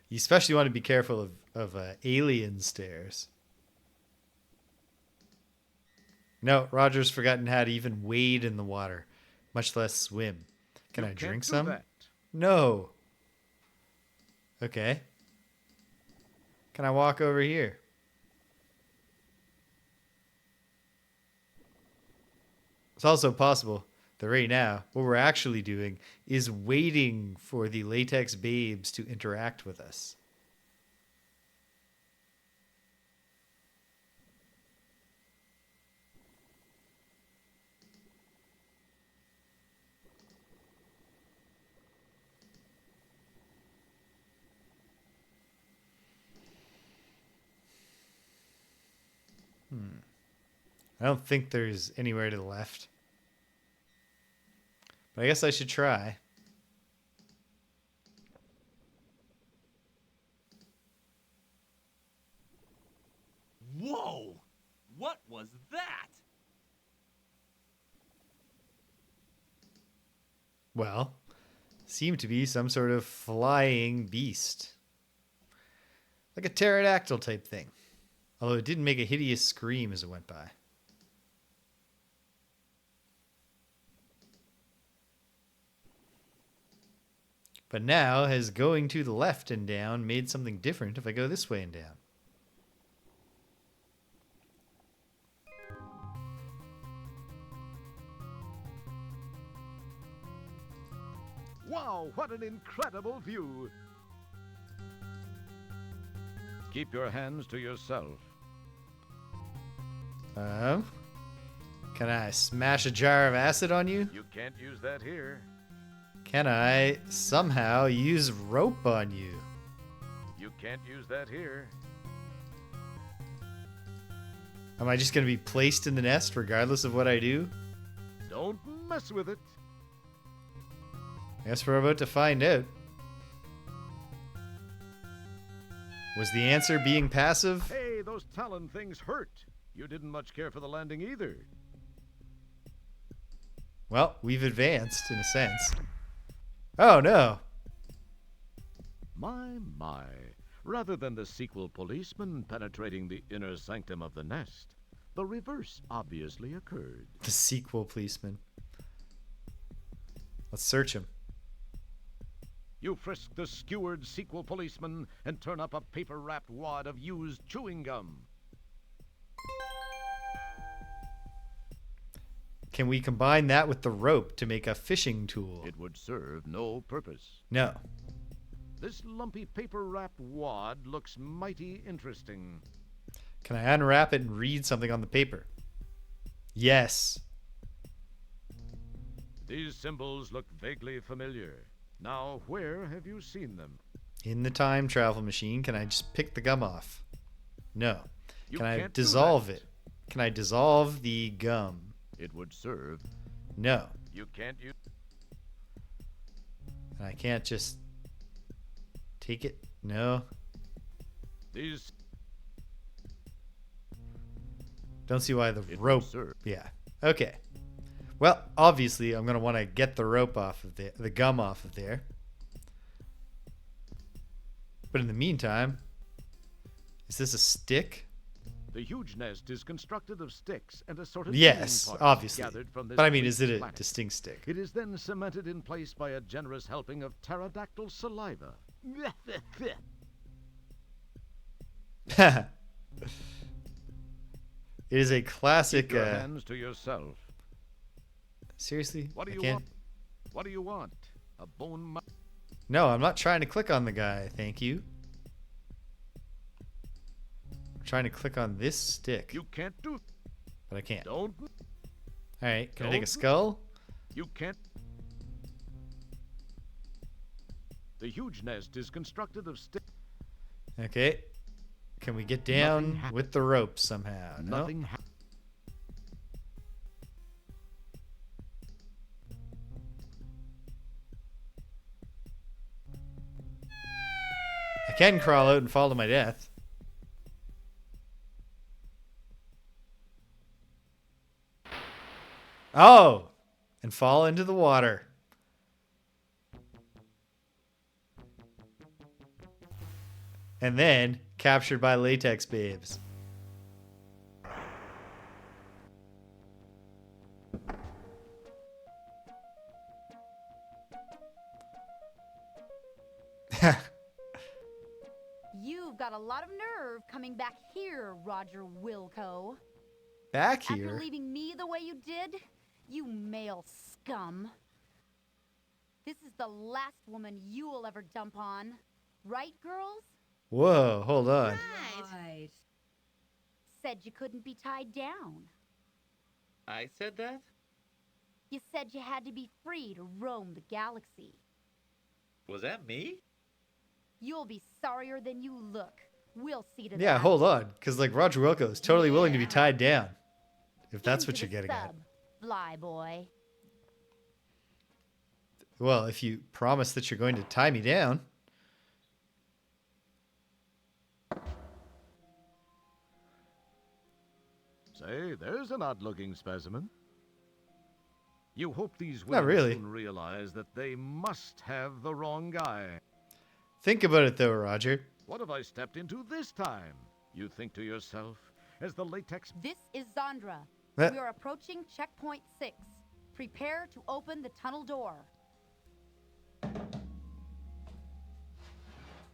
You especially want to be careful of alien stairs. No, Roger's forgotten how to even wade in the water, much less swim. Can I drink some? That. No. Okay. Can I walk over here? It's also possible that right now, what we're actually doing is waiting for the latex babes to interact with us. I don't think there's anywhere to the left. But I guess I should try. Whoa! What was that? Well, seemed to be some sort of flying beast. Like a pterodactyl type thing. Although it didn't make a hideous scream as it went by. But now has going to the left and down made something different if I go this way and down. Wow, what an incredible view! Keep your hands to yourself. Can I smash a jar of acid on you? You can't use that here. Can I somehow use rope on you? You can't use that here. Am I just going to be placed in the nest regardless of what I do? Don't mess with it. Guess we're about to find out. Was the answer being passive? Hey, those talon things hurt. You didn't much care for the landing either. Well, we've advanced in a sense. Oh no. My. Rather than the sequel policeman penetrating the inner sanctum of the nest, the reverse obviously occurred. The sequel policeman. Let's search him. You frisk the skewered sequel policeman and turn up a paper-wrapped wad of used chewing gum. Can we combine that with the rope to make a fishing tool? It would serve no purpose. No. This lumpy paper-wrapped wad looks mighty interesting. Can I unwrap it and read something on the paper? Yes. These symbols look vaguely familiar. Now, where have you seen them? In the time travel machine, can I just pick the gum off? No. You Can I can't do dissolve that. it? Can I dissolve the gum? It would serve. No. You can't use... And I can't just take it? No. These... Don't see why the It would rope... serve. Yeah. Okay. Well, obviously, I'm going to want to get the rope off of the gum off of there. But in the meantime, is this a stick? The huge nest is constructed of sticks and assorted Yes, green parts obviously. gathered from this But I mean, bleak is it a planet. distinct stick? It is then cemented in place by a generous helping of pterodactyl saliva. It is a classic... Keep your hands to yourself. Seriously? What do I you can't... want? What do you want? A bone... No, I'm not trying to click on the guy, thank you. I'm trying to click on this stick, You can't do... but I can't. Don't... Alright, can I take a Don't- skull? You can't... The huge nest is constructed of sticks. Okay. Can we get down happened. with the rope somehow? No? Nothing ha- I can crawl out and fall to my death. Oh! And fall into the water. And then captured by latex babes. You've got a lot of nerve coming back here, Roger Wilco. Back After here? leaving me the way you did, you male scum. This is the last woman you will ever dump on. Right, girls? Whoa, hold on. Right. Said you couldn't be tied down. I said that? You said you had to be free to roam the galaxy. Was that me? You'll be sorrier than you look. We'll see to that. Yeah, hold on. Because, like, Roger Wilco is totally willing to be tied down. If that's what Into you're the getting at. sub, Fly boy. Well, if you promise that you're going to tie me down. Say, there's an odd-looking specimen. You hope these Not women really. soon realize that they must have the wrong guy. Think about it, though, Roger. What have I stepped into this time? You think to yourself, as the latex... This is Zandra. Eh. We are approaching checkpoint 6. Prepare to open the tunnel door.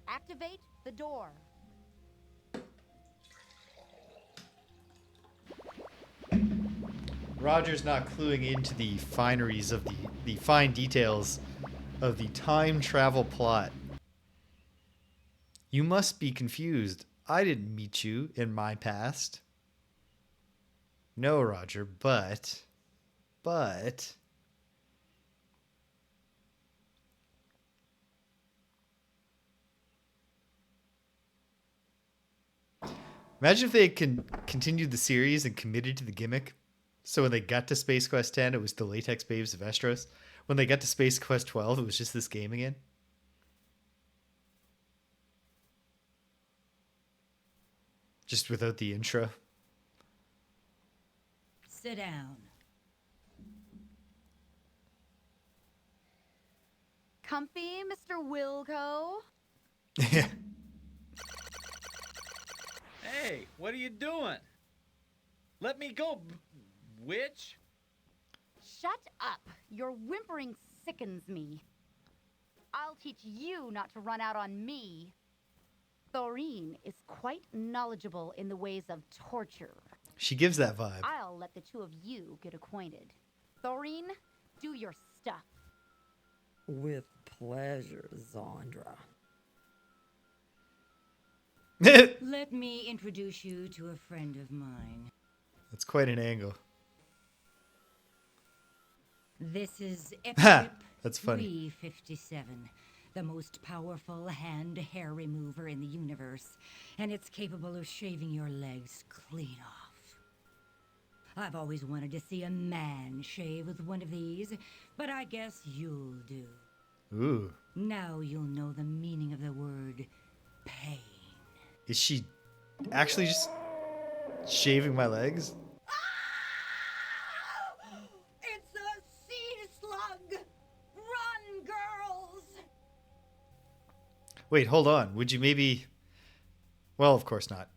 Activate the door. Roger's not cluing into the fineries of the fine details of the time travel plot. You must be confused. I didn't meet you in my past. No, Roger, but... Imagine if they continued the series and committed to the gimmick. So when they got to Space Quest 10, it was the Latex Babes of Estros. When they got to Space Quest 12, it was just this game again. Just without the intro. Sit down. Comfy, Mr. Wilco? Yeah. Hey, what are you doing? Let me go, witch. Shut up. Your whimpering sickens me. I'll teach you not to run out on me. Thorine is quite knowledgeable in the ways of torture. She gives that vibe. I'll let the two of you get acquainted. Thorine, do your stuff. With pleasure, Zandra. Let me introduce you to a friend of mine. That's quite an angle. This is Ha! Epip That's funny. 357, the most powerful hand hair remover in the universe, and it's capable of shaving your legs clean off. I've always wanted to see a man shave with one of these, but I guess you'll do. Ooh. Now you'll know the meaning of the word pain. Is she actually just shaving my legs? It's a sea slug! Run, girls! Wait, hold on. Would you maybe... Well, of course not.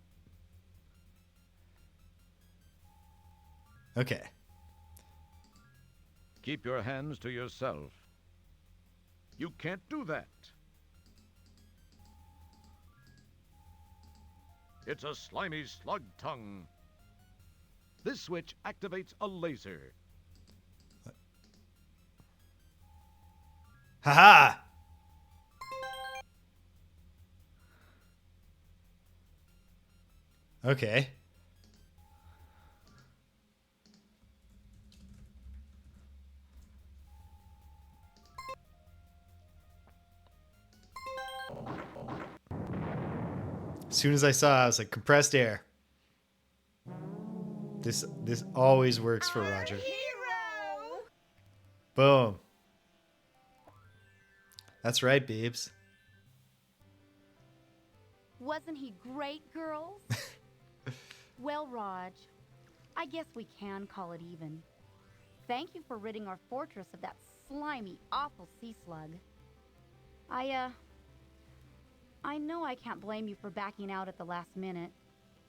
Okay. Keep your hands to yourself. You can't do that. It's a slimy slug tongue. This switch activates a laser. Haha! Okay. As soon as I saw it, I was like, compressed air. This always works for Roger. Hero! Boom. That's right, babes. Wasn't he great, girls? Well, Raj, I guess we can call it even. Thank you for ridding our fortress of that slimy, awful sea slug. I know I can't blame you for backing out at the last minute.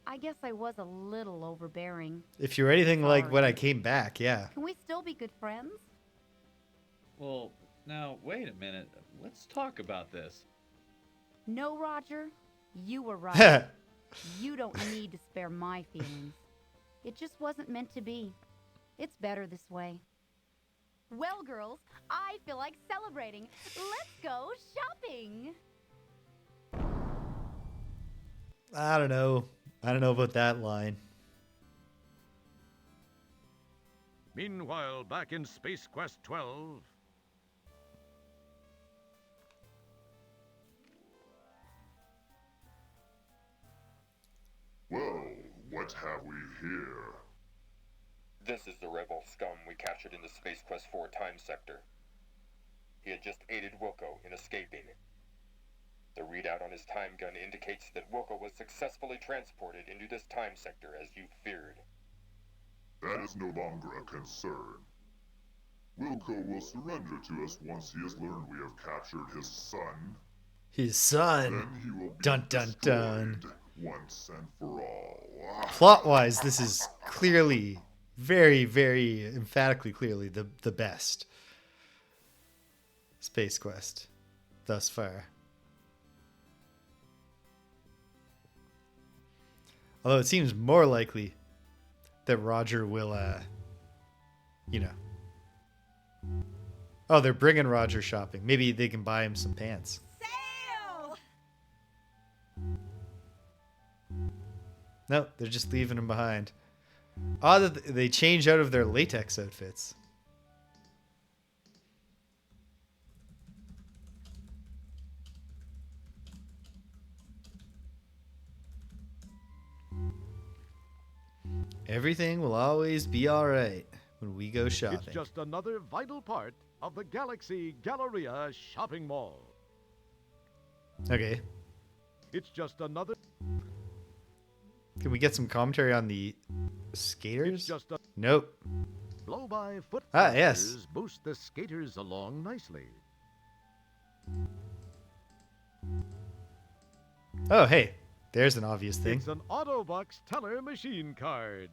I guess I was a little overbearing. If you're anything like when I came back, yeah. Can we still be good friends? Well, now, wait a minute. Let's talk about this. No, Roger. You were right. You don't need to spare my feelings. It just wasn't meant to be. It's better this way. Well, girls, I feel like celebrating. Let's go shopping. I don't know. I don't know about that line. Meanwhile, back in Space Quest 12... Well, what have we here? This is the rebel scum we captured in the Space Quest 4 time sector. He had just aided Wilco in escaping. The readout on his time gun indicates that Wilco was successfully transported into this time sector as you feared. That is no longer a concern. Wilco will surrender to us once he has learned we have captured his son. His son. Then he will be Dun dun dun. destroyed once and for all. Plot-wise, this is clearly, very, very emphatically clearly the best Space Quest thus far. Although it seems more likely that Roger will, you know. Oh, they're bringing Roger shopping. Maybe they can buy him some pants. Sail! No, they're just leaving him behind. Odd that they change out of their latex outfits. Everything will always be alright when we go shopping. It's just another vital part of the Galaxy Galleria shopping mall. Okay. It's just another... Can we get some commentary on the skaters? It's just a... Nope. Blow-by foot yes. boost the skaters along nicely. Oh, hey. There's an obvious thing. It's an Autobox teller machine card.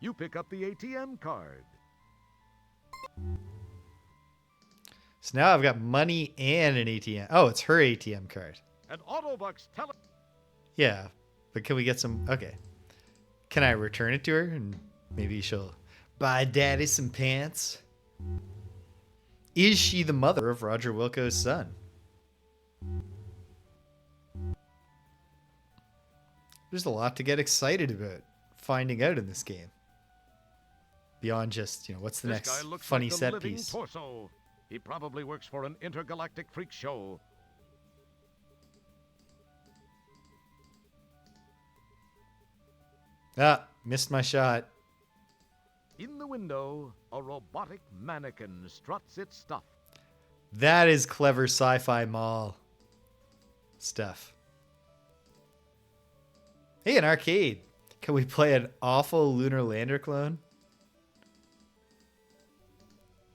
You pick up the ATM card. So now I've got money and an ATM. Oh, it's her ATM card. An Autobox teller... Yeah, but can we get some... Okay. Can I return it to her? And maybe she'll buy Daddy some pants? Is she the mother of Roger Wilco's son? There's a lot to get excited about finding out in this game. Beyond just, what's the next funny set piece? Torso. He probably works for an intergalactic freak show. Ah, missed my shot. In the window, a robotic mannequin struts its stuff. That is clever sci-fi mall stuff. Hey, an arcade. Can we play an awful Lunar Lander clone?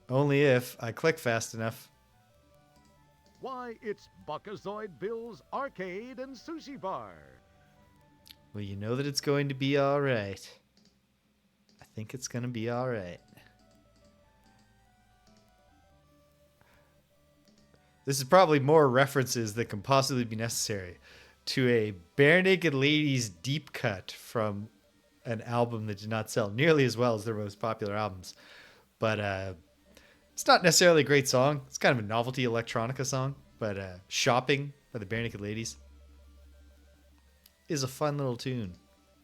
Only if I click fast enough. Why, it's Buckazoid Bill's Arcade and Sushi Bar. Well, you know that it's going to be all right. I think it's going to be all right. This is probably more references that can possibly be necessary to a Bare Naked Ladies deep cut from an album that did not sell nearly as well as their most popular albums. But it's not necessarily a great song. It's kind of a novelty electronica song. But Shopping by the Bare Naked Ladies is a fun little tune.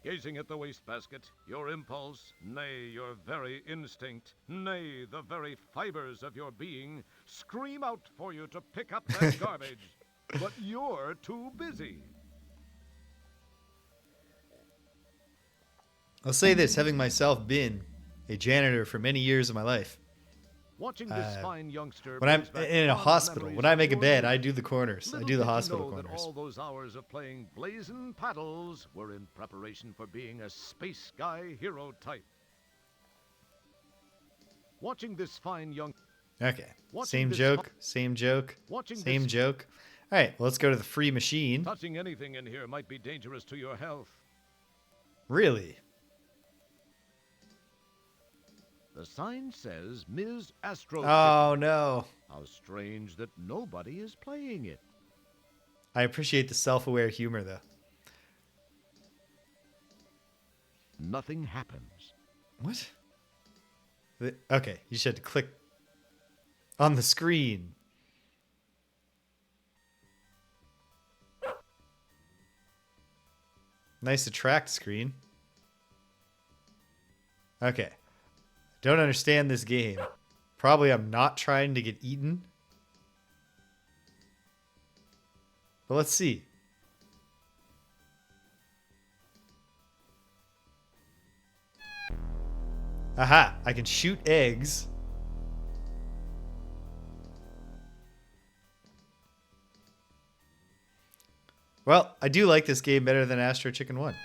Gazing at the wastebasket, your impulse, nay, your very instinct, nay, the very fibers of your being, scream out for you to pick up that garbage. But you're too busy. I'll say this, having myself been a janitor for many years of my life. Watching this fine youngster when I'm in a hospital, when I make a bed, I do the corners. I do the hospital corners. That all those hours of playing blazing paddles were in preparation for being a space guy hero type. Watching this fine young... Okay. Same joke. Same joke. Same joke. All right. Well, let's go to the free machine. Touching anything in here might be dangerous to your health. Really? The sign says Ms. Astro Chicken. Oh, no. How strange that nobody is playing it. I appreciate the self-aware humor, though. Nothing happens. What? Okay, you just had to click on the screen. Nice attract screen. Okay. Don't understand this game. Probably I'm not trying to get eaten. But let's see. Aha! I can shoot eggs. Well, I do like this game better than Astro Chicken 1.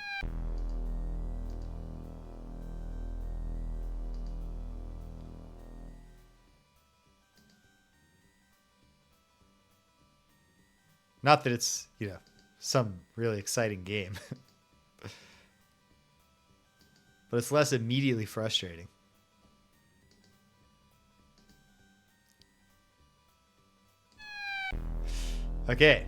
Not that it's, some really exciting game. But it's less immediately frustrating. Okay.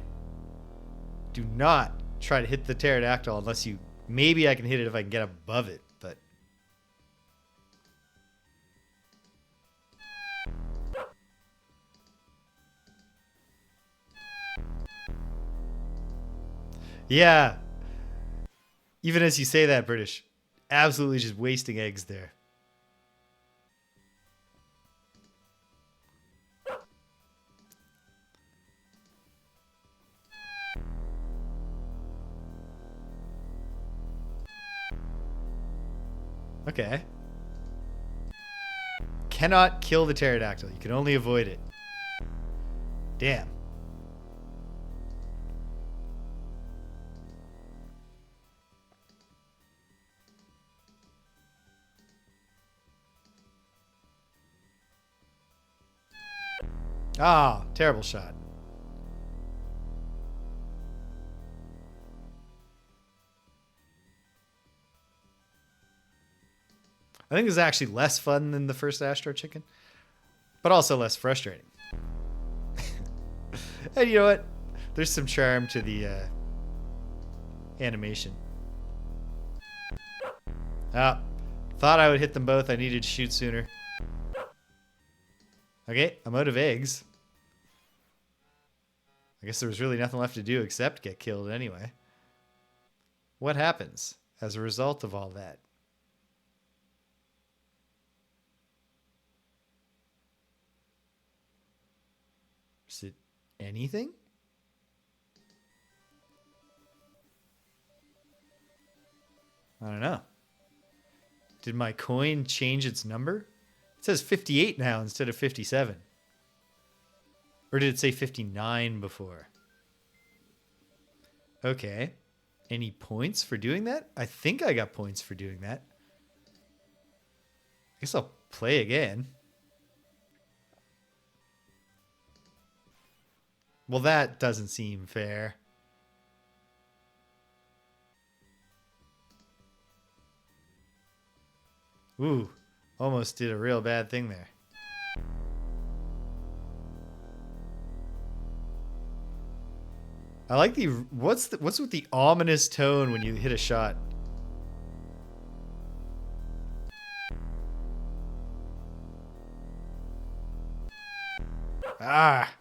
Do not try to hit the pterodactyl unless you... Maybe I can hit it if I can get above it, but... Yeah. Even as you say that, British. Absolutely just wasting eggs there. Okay. Cannot kill the pterodactyl. You can only avoid it. Damn. Ah, terrible shot. I think it's actually less fun than the first Astro Chicken, but also less frustrating. And you know what? There's some charm to the animation. Ah, thought I would hit them both. I needed to shoot sooner. Okay, I'm out of eggs. I guess there was really nothing left to do except get killed anyway. What happens as a result of all that? Is it anything? I don't know. Did my coin change its number? It says 58 now instead of 57. Or did it say 59 before? Okay. Any points for doing that? I think I got points for doing that. I guess I'll play again. Well, that doesn't seem fair. Ooh, almost did a real bad thing there. I like the what's with the ominous tone when you hit a shot? Ah.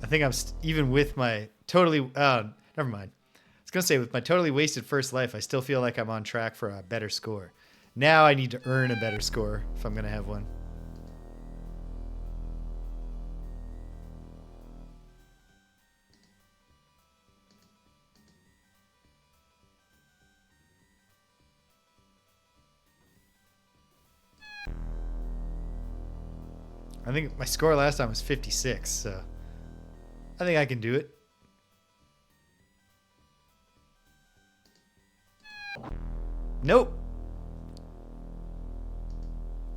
I think I'm even with my totally never mind. I was going to say, with my totally wasted first life, I still feel like I'm on track for a better score. Now I need to earn a better score if I'm going to have one. I think my score last time was 56, so I think I can do it. Nope.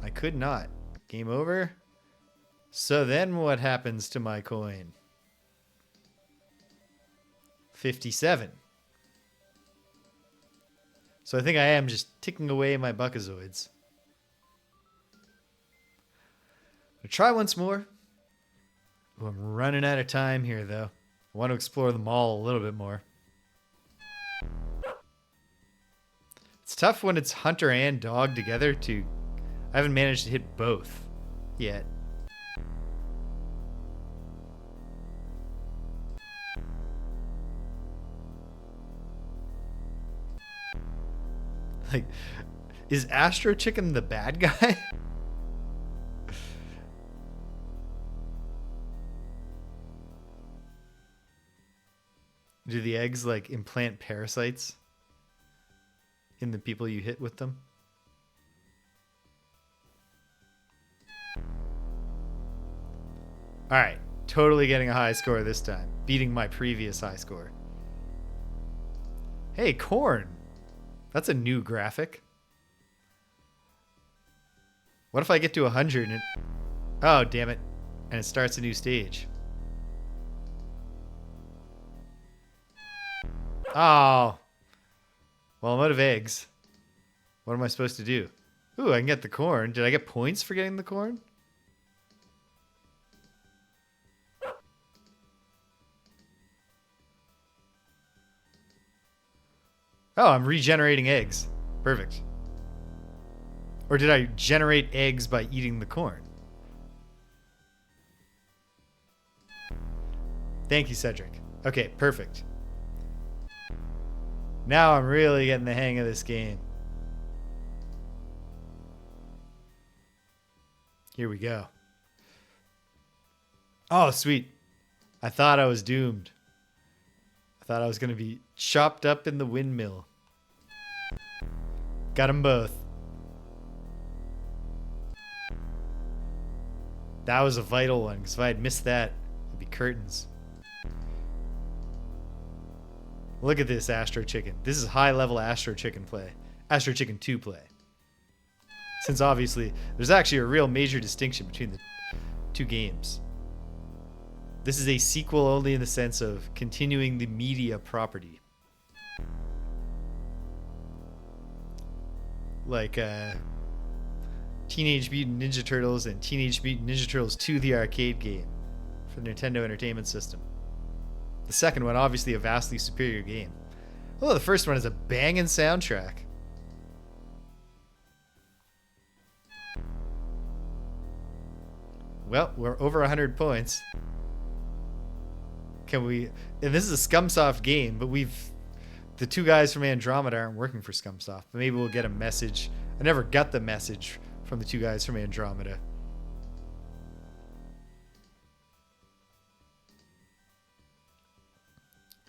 I could not. Game over. So then what happens to my coin? 57. So I think I am just ticking away my buckazoids. I'll try once more. Ooh, I'm running out of time here, though. I want to explore the mall a little bit more. It's tough when it's hunter and dog together to... I haven't managed to hit both yet. Like, is Astro Chicken the bad guy? Do the eggs, like, implant parasites in the people you hit with them? Alright, totally getting a high score this time. Beating my previous high score. Hey, corn! That's a new graphic. What if I get to 100 and it... Oh, damn it. And it starts a new stage. Oh. Well, I'm out of eggs. What am I supposed to do? Ooh, I can get the corn. Did I get points for getting the corn? Oh, I'm regenerating eggs. Perfect. Or did I generate eggs by eating the corn? Thank you, Cedric. Okay, perfect. Now I'm really getting the hang of this game. Here we go. Oh, sweet. I thought I was doomed. I thought I was going to be chopped up in the windmill. Got them both. That was a vital one, because if I had missed that, it'd be curtains. Look at this Astro Chicken. This is high-level Astro Chicken play. Astro Chicken 2 play. Since obviously, there's actually a real major distinction between the two games. This is a sequel only in the sense of continuing the media property. Like Teenage Mutant Ninja Turtles and Teenage Mutant Ninja Turtles 2, the arcade game for the Nintendo Entertainment System. The second one, obviously a vastly superior game. Although the first one is a banging soundtrack. Well, we're over 100 points. Can we... And this is a Scumsoft game, but the two guys from Andromeda aren't working for Scumsoft. But maybe we'll get a message. I never got the message from the two guys from Andromeda.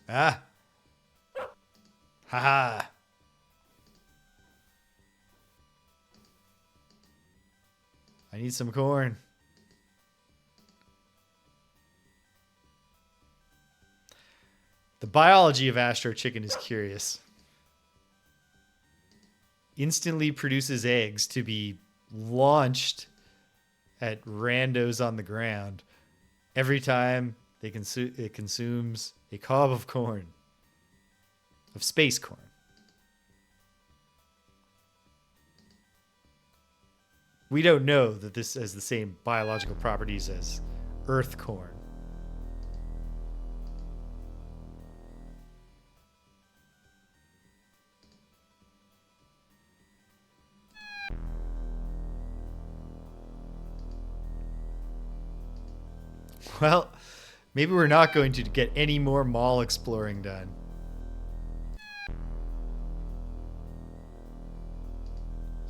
Ah. Haha. I need some corn. The biology of Astro Chicken is curious. Instantly produces eggs to be launched at randos on the ground every time it consumes a cob of corn. Of space corn. We don't know that this has the same biological properties as Earth corn. Well, maybe we're not going to get any more mall exploring done.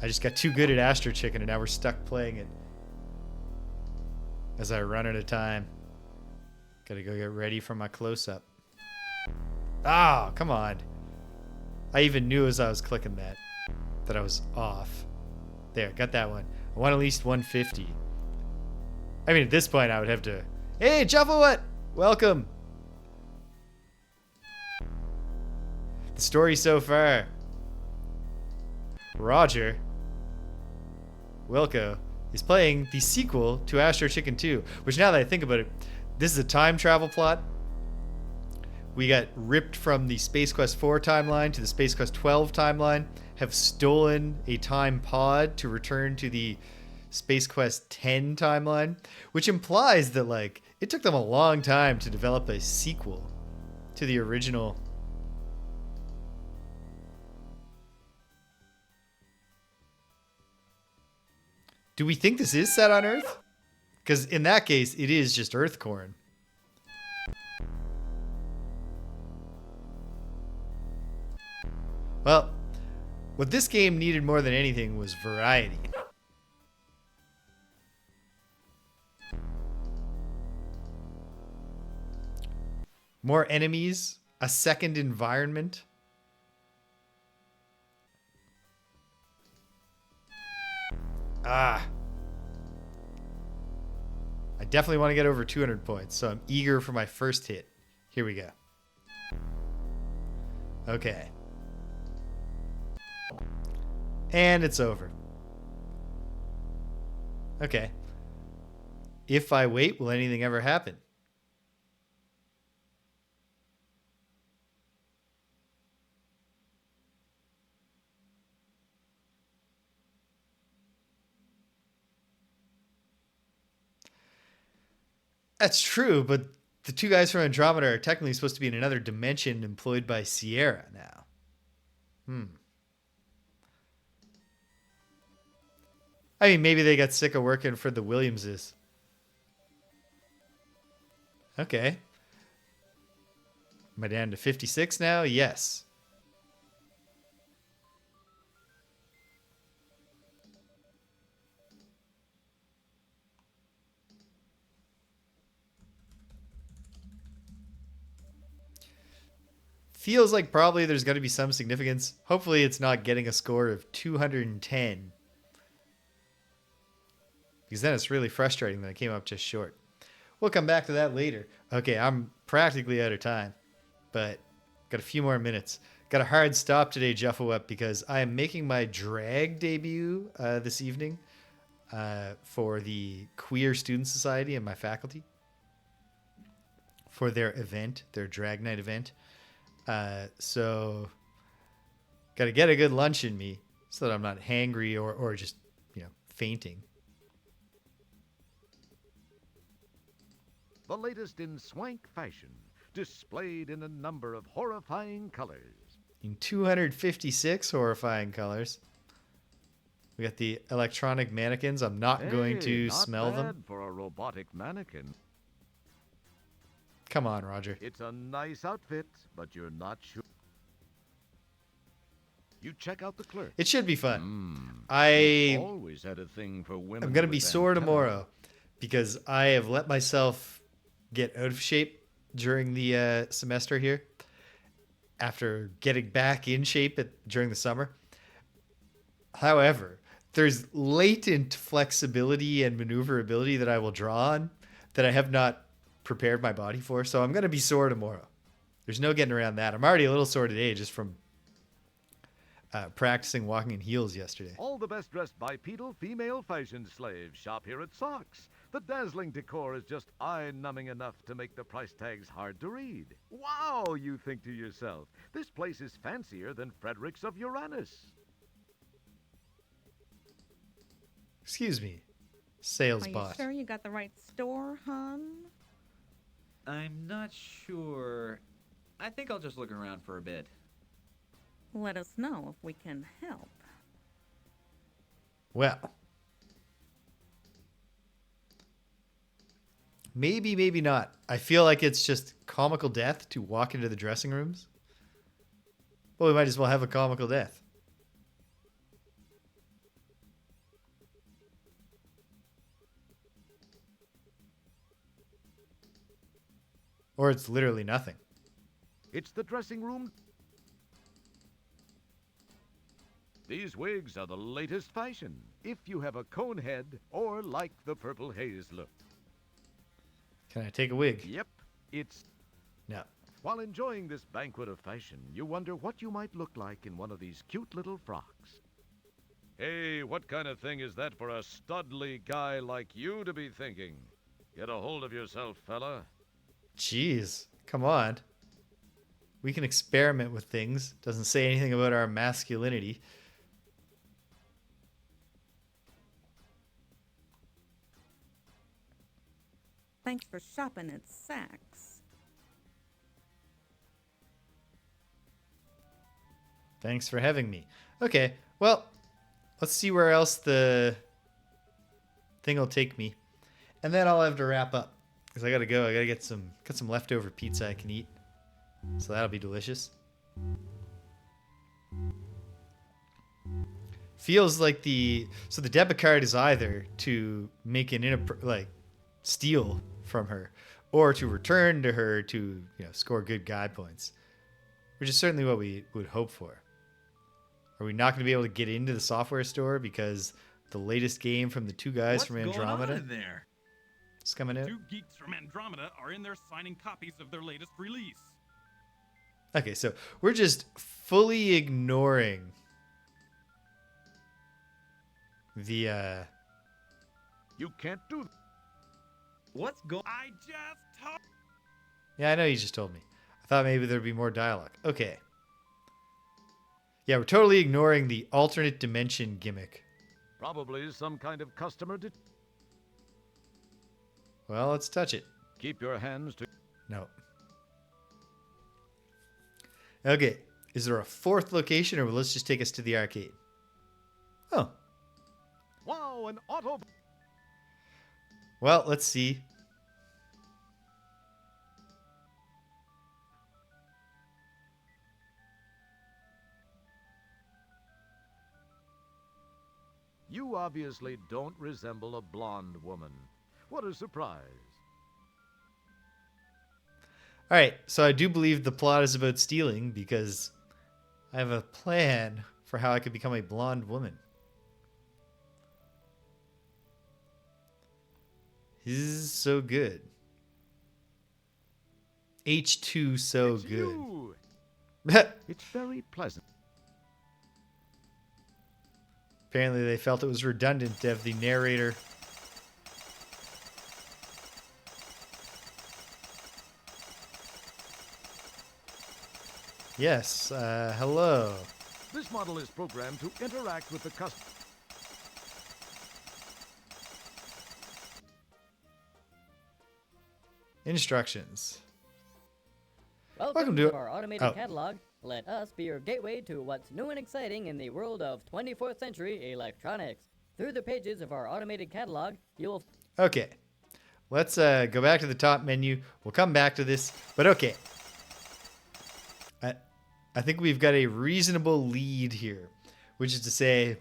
I just got too good at Astro Chicken and now we're stuck playing it. As I run out of time. Gotta go get ready for my close-up. Ah, come on. I even knew as I was clicking that I was off. There, got that one. I want at least 150. I mean, at this point I would have to... Hey, Juffawet! Welcome! The story so far. Roger Wilco is playing the sequel to Astro Chicken 2, which now that I think about it, this is a time travel plot. We got ripped from the Space Quest 4 timeline to the Space Quest 12 timeline, have stolen a time pod to return to the Space Quest 10 timeline, which implies that, like, it took them a long time to develop a sequel to the original. Do we think this is set on Earth? Because in that case, it is just Earth corn. Well, what this game needed more than anything was variety. More enemies, a second environment. Ah. I definitely want to get over 200 points, so I'm eager for my first hit. Here we go. Okay. And it's over. Okay. If I wait, will anything ever happen? That's true, but the two guys from Andromeda are technically supposed to be in another dimension employed by Sierra now. I mean, maybe they got sick of working for the Williamses. Okay. Am I down to 56 now? Yes. Feels like probably there's going to be some significance. Hopefully it's not getting a score of 210. Because then it's really frustrating that I came up just short. We'll come back to that later. Okay, I'm practically out of time. But got a few more minutes. Got a hard stop today, Juffa-Up, because I am making my drag debut this evening for the Queer Student Society and my faculty. For their event, their drag night event. So got to get a good lunch in me so that I'm not hangry or just, fainting. The latest in swank fashion, displayed in a number of horrifying colors. In 256 horrifying colors. We got the electronic mannequins. I'm not going to not smell bad them. for a robotic mannequin. Come on, Roger. It's a nice outfit, but you're not sure. You check out the clerk. It should be fun. You've always had a thing for women. I'm going to be with sore antennae. tomorrow because I have let myself get out of shape during the semester here after getting back in shape during the summer. However, there's latent flexibility and maneuverability that I will draw on that I have not prepared my body for. So I'm going to be sore tomorrow. There's no getting around that. I'm already a little sore today just from practicing walking in heels yesterday. All the best dressed bipedal female fashion slaves shop here at Socks. The dazzling decor is just eye-numbing enough to make the price tags hard to read. Wow, you think to yourself, this place is fancier than Fredericks of Uranus. Excuse me, sales Are you bot. sure you got the right store, hon? I'm not sure. I think I'll just look around for a bit. Let us know if we can help. Well, maybe, maybe not. I feel like it's just comical death to walk into the dressing rooms. Well, we might as well have a comical death. Or it's literally nothing. It's the dressing room. These wigs are the latest fashion, if you have a cone head or like the purple haze look. Can I take a wig? Yep, it's... No. While enjoying this banquet of fashion, you wonder what you might look like in one of these cute little frocks. Hey, what kind of thing is that for a studly guy like you to be thinking? Get a hold of yourself, fella. Jeez, come on. We can experiment with things. Doesn't say anything about our masculinity. Thanks for shopping at Saks. Thanks for having me. Okay, well, let's see where else the thing will take me. And then I'll have to wrap up. Because I gotta go. I gotta get some leftover pizza I can eat. So that'll be delicious. Feels like the debit card is either to make an steal from her, or to return to her to score good guy points, which is certainly what we would hope for. Are we not going to be able to get into the software store because the latest game from the two guys from Andromeda What's going on in there? is coming out? Two geeks from Andromeda are in there signing copies of their latest release. Okay, so we're just fully ignoring the You can't do... What's going... I just told... Yeah, I know you just told me. I thought maybe there'd be more dialogue. Okay. Yeah, we're totally ignoring the alternate dimension gimmick. Probably some kind of customer... Well, let's touch it. Keep your hands to... No. Okay. Is there a fourth location, or will this just take us to the arcade? Oh. Wow, an auto... Well, let's see. You obviously don't resemble a blonde woman. What a surprise. All right, so I do believe the plot is about stealing because I have a plan for how I could become a blonde woman. This is so good. H2 so It's good. you. It's very pleasant. Apparently they felt it was redundant to have the narrator. Yes, hello. This model is programmed to interact with the customer. Instructions. Welcome to our automated catalog. Let us be your gateway to what's new and exciting in the world of 24th century electronics. Through the pages of our automated catalog, you'll... Okay. Let's go back to the top menu. We'll come back to this, but okay. I think we've got a reasonable lead here, which is to say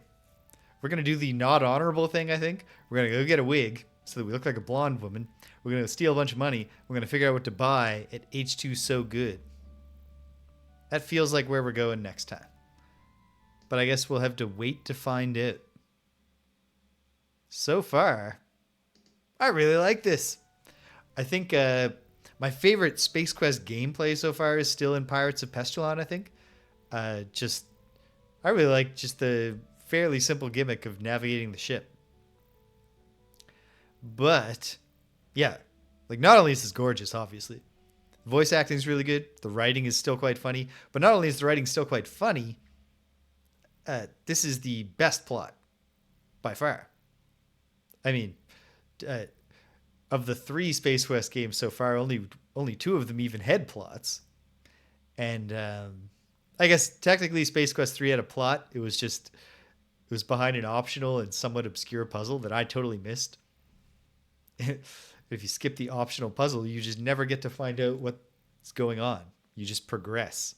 we're going to do the not honorable thing, I think. We're going to go get a wig so that we look like a blonde woman. We're going to steal a bunch of money. We're going to figure out what to buy at H2 So Good. That feels like where we're going next time. But I guess we'll have to wait to find out. So far, I really like this. I think my favorite Space Quest gameplay so far is still in Pirates of Pestilon, I think. I really like just the fairly simple gimmick of navigating the ship. But, yeah, like not only is this gorgeous, obviously. The voice acting is really good. The writing is still quite funny. But not only is the writing still quite funny, this is the best plot by far. I mean, of the 3 Space Quest games so far, only 2 of them even had plots. And I guess technically Space Quest 3 had a plot. It was behind an optional and somewhat obscure puzzle that I totally missed. If you skip the optional puzzle, you just never get to find out what's going on. You just progress.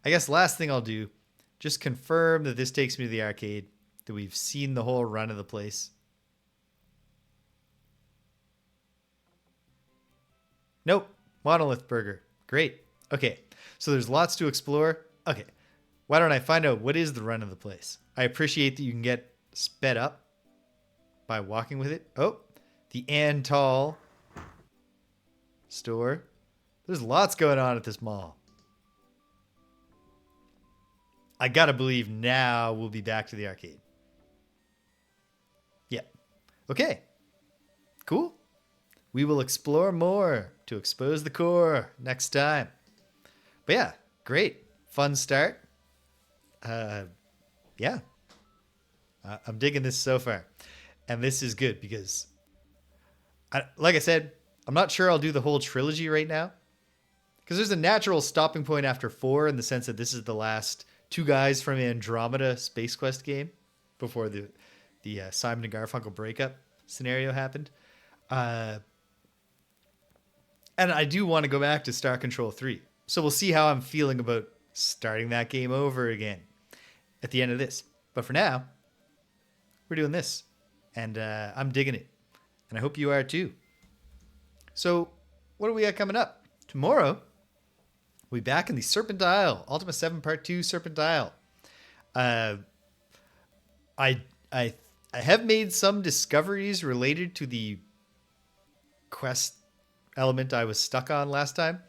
I guess last thing I'll do, just confirm that this takes me to the arcade, that we've seen the whole run of the place. Nope. Monolith Burger. Great. Okay. So there's lots to explore. Okay. Why don't I find out what is the run of the place? I appreciate that you can get sped up by walking with it. Oh, the Antal store. There's lots going on at this mall. I gotta believe now we'll be back to the arcade. Yeah. Okay. Cool. We will explore more to expose the core next time. But yeah, great. Fun start. Yeah. I'm digging this so far. And this is good because, like I said, I'm not sure I'll do the whole trilogy right now. Because there's a natural stopping point after 4 in the sense that this is the last 2 guys from Andromeda Space Quest game before the Simon and Garfunkel breakup scenario happened. And I do want to go back to Star Control 3. So we'll see how I'm feeling about starting that game over again at the end of this. But for now, we're doing this. And I'm digging it. And I hope you are too. So what do we got coming up? Tomorrow, we'll be back in the Serpent Isle. Ultima 7 Part 2 Serpent Isle. I have made some discoveries related to the quest element I was stuck on last time.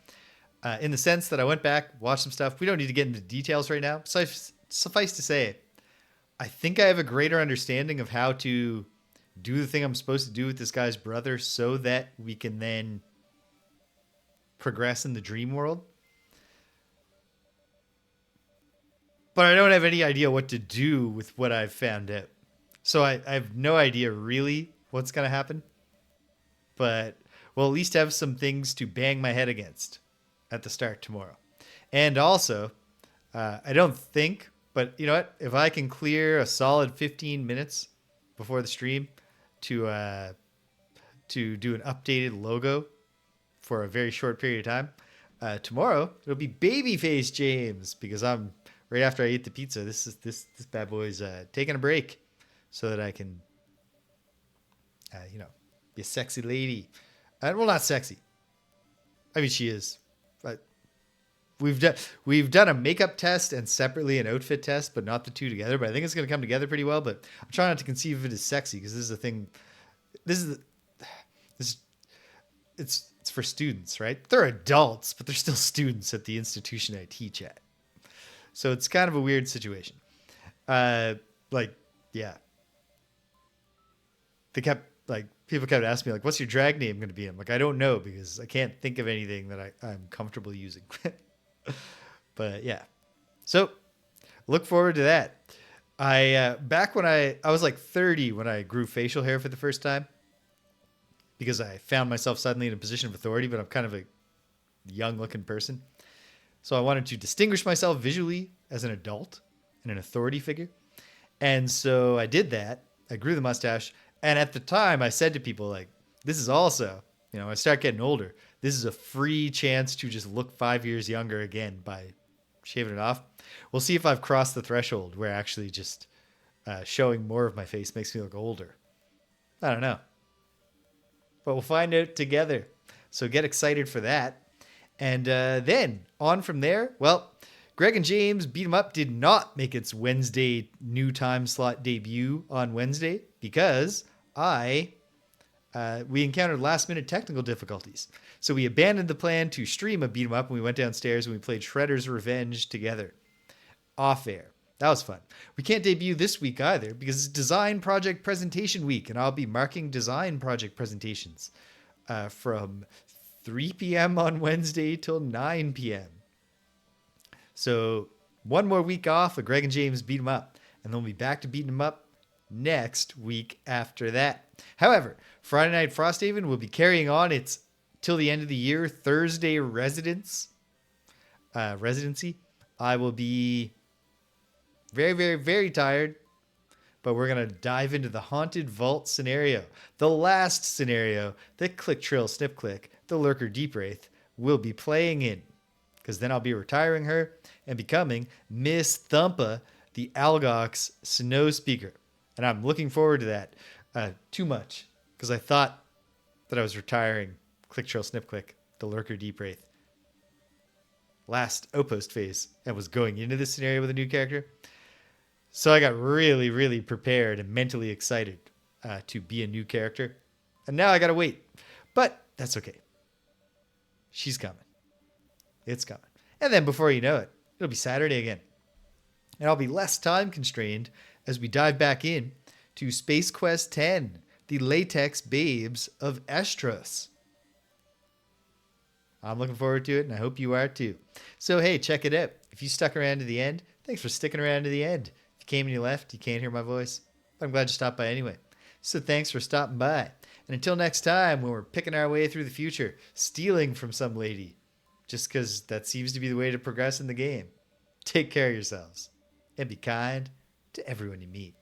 In the sense that I went back, watched some stuff. We don't need to get into details right now. Suffice to say, I think I have a greater understanding of how to do the thing I'm supposed to do with this guy's brother so that we can then progress in the dream world. But I don't have any idea what to do with what I've found out. So I have no idea really what's going to happen. But we'll at least have some things to bang my head against at the start tomorrow. And also, I don't think, but you know what? If I can clear a solid 15 minutes before the stream to do an updated logo for a very short period of time, tomorrow it'll be Babyface James, because I'm right after I eat the pizza. This bad boy's taking a break so that I can, be a sexy lady. Well, not sexy. I mean, she is, but we've done a makeup test and separately an outfit test, but not the two together. But I think it's going to come together pretty well. But I'm trying not to conceive of it as sexy, because this is a thing. It's for students, right? They're adults, but they're still students at the institution I teach at. So it's kind of a weird situation. People kept asking me, like, what's your drag name going to be? I'm like, I don't know, because I can't think of anything that I'm comfortable using. But yeah. So look forward to that. Back when I was like 30 when I grew facial hair for the first time, because I found myself suddenly in a position of authority, but I'm kind of a young looking person. So I wanted to distinguish myself visually as an adult and an authority figure. And so I did that. I grew the mustache. And at the time I said to people, like, this is also, I start getting older. This is a free chance to just look 5 years younger again by shaving it off. We'll see if I've crossed the threshold where actually just showing more of my face makes me look older. I don't know. But we'll find out together. So get excited for that. And then on from there, well, Greg and James Beat 'em Up did not make its Wednesday new time slot debut on Wednesday because we encountered last minute technical difficulties. So we abandoned the plan to stream a Beat 'em Up, and we went downstairs and we played Shredder's Revenge together off air. That was fun. We can't debut this week either because it's Design Project Presentation Week, and I'll be marking design project presentations from 3 p.m. on Wednesday till 9 p.m. So one more week off of Greg and James Beat 'em Up, and then we'll be back to beating 'em up next week after that. However, Friday Night Frosthaven will be carrying on its till the end of the year Thursday residency. I will be very, very, very tired, but we're going to dive into the Haunted Vault scenario. The last scenario that Click Trill Snip Click, the Lurker Deep Wraith, will be playing in. Because then I'll be retiring her and becoming Miss Thumpa, the Algox Snow Speaker. And I'm looking forward to that too much, because I thought that I was retiring Click Trill Snip Click, the Lurker Deep Wraith, last Outpost phase, and was going into this scenario with a new character. So I got really, really prepared and mentally excited to be a new character. And now I got to wait. But that's okay. She's coming. It's coming. And then before you know it, it'll be Saturday again. And I'll be less time constrained as we dive back in to Space Quest 10, the Latex Babes of Estros. I'm looking forward to it, and I hope you are too. So, hey, check it out. If you stuck around to the end, thanks for sticking around to the end. If you came and you left, you can't hear my voice. But I'm glad you stopped by anyway. So thanks for stopping by. And until next time, when we're picking our way through the future, stealing from some lady, just because that seems to be the way to progress in the game, take care of yourselves and be kind to everyone you meet.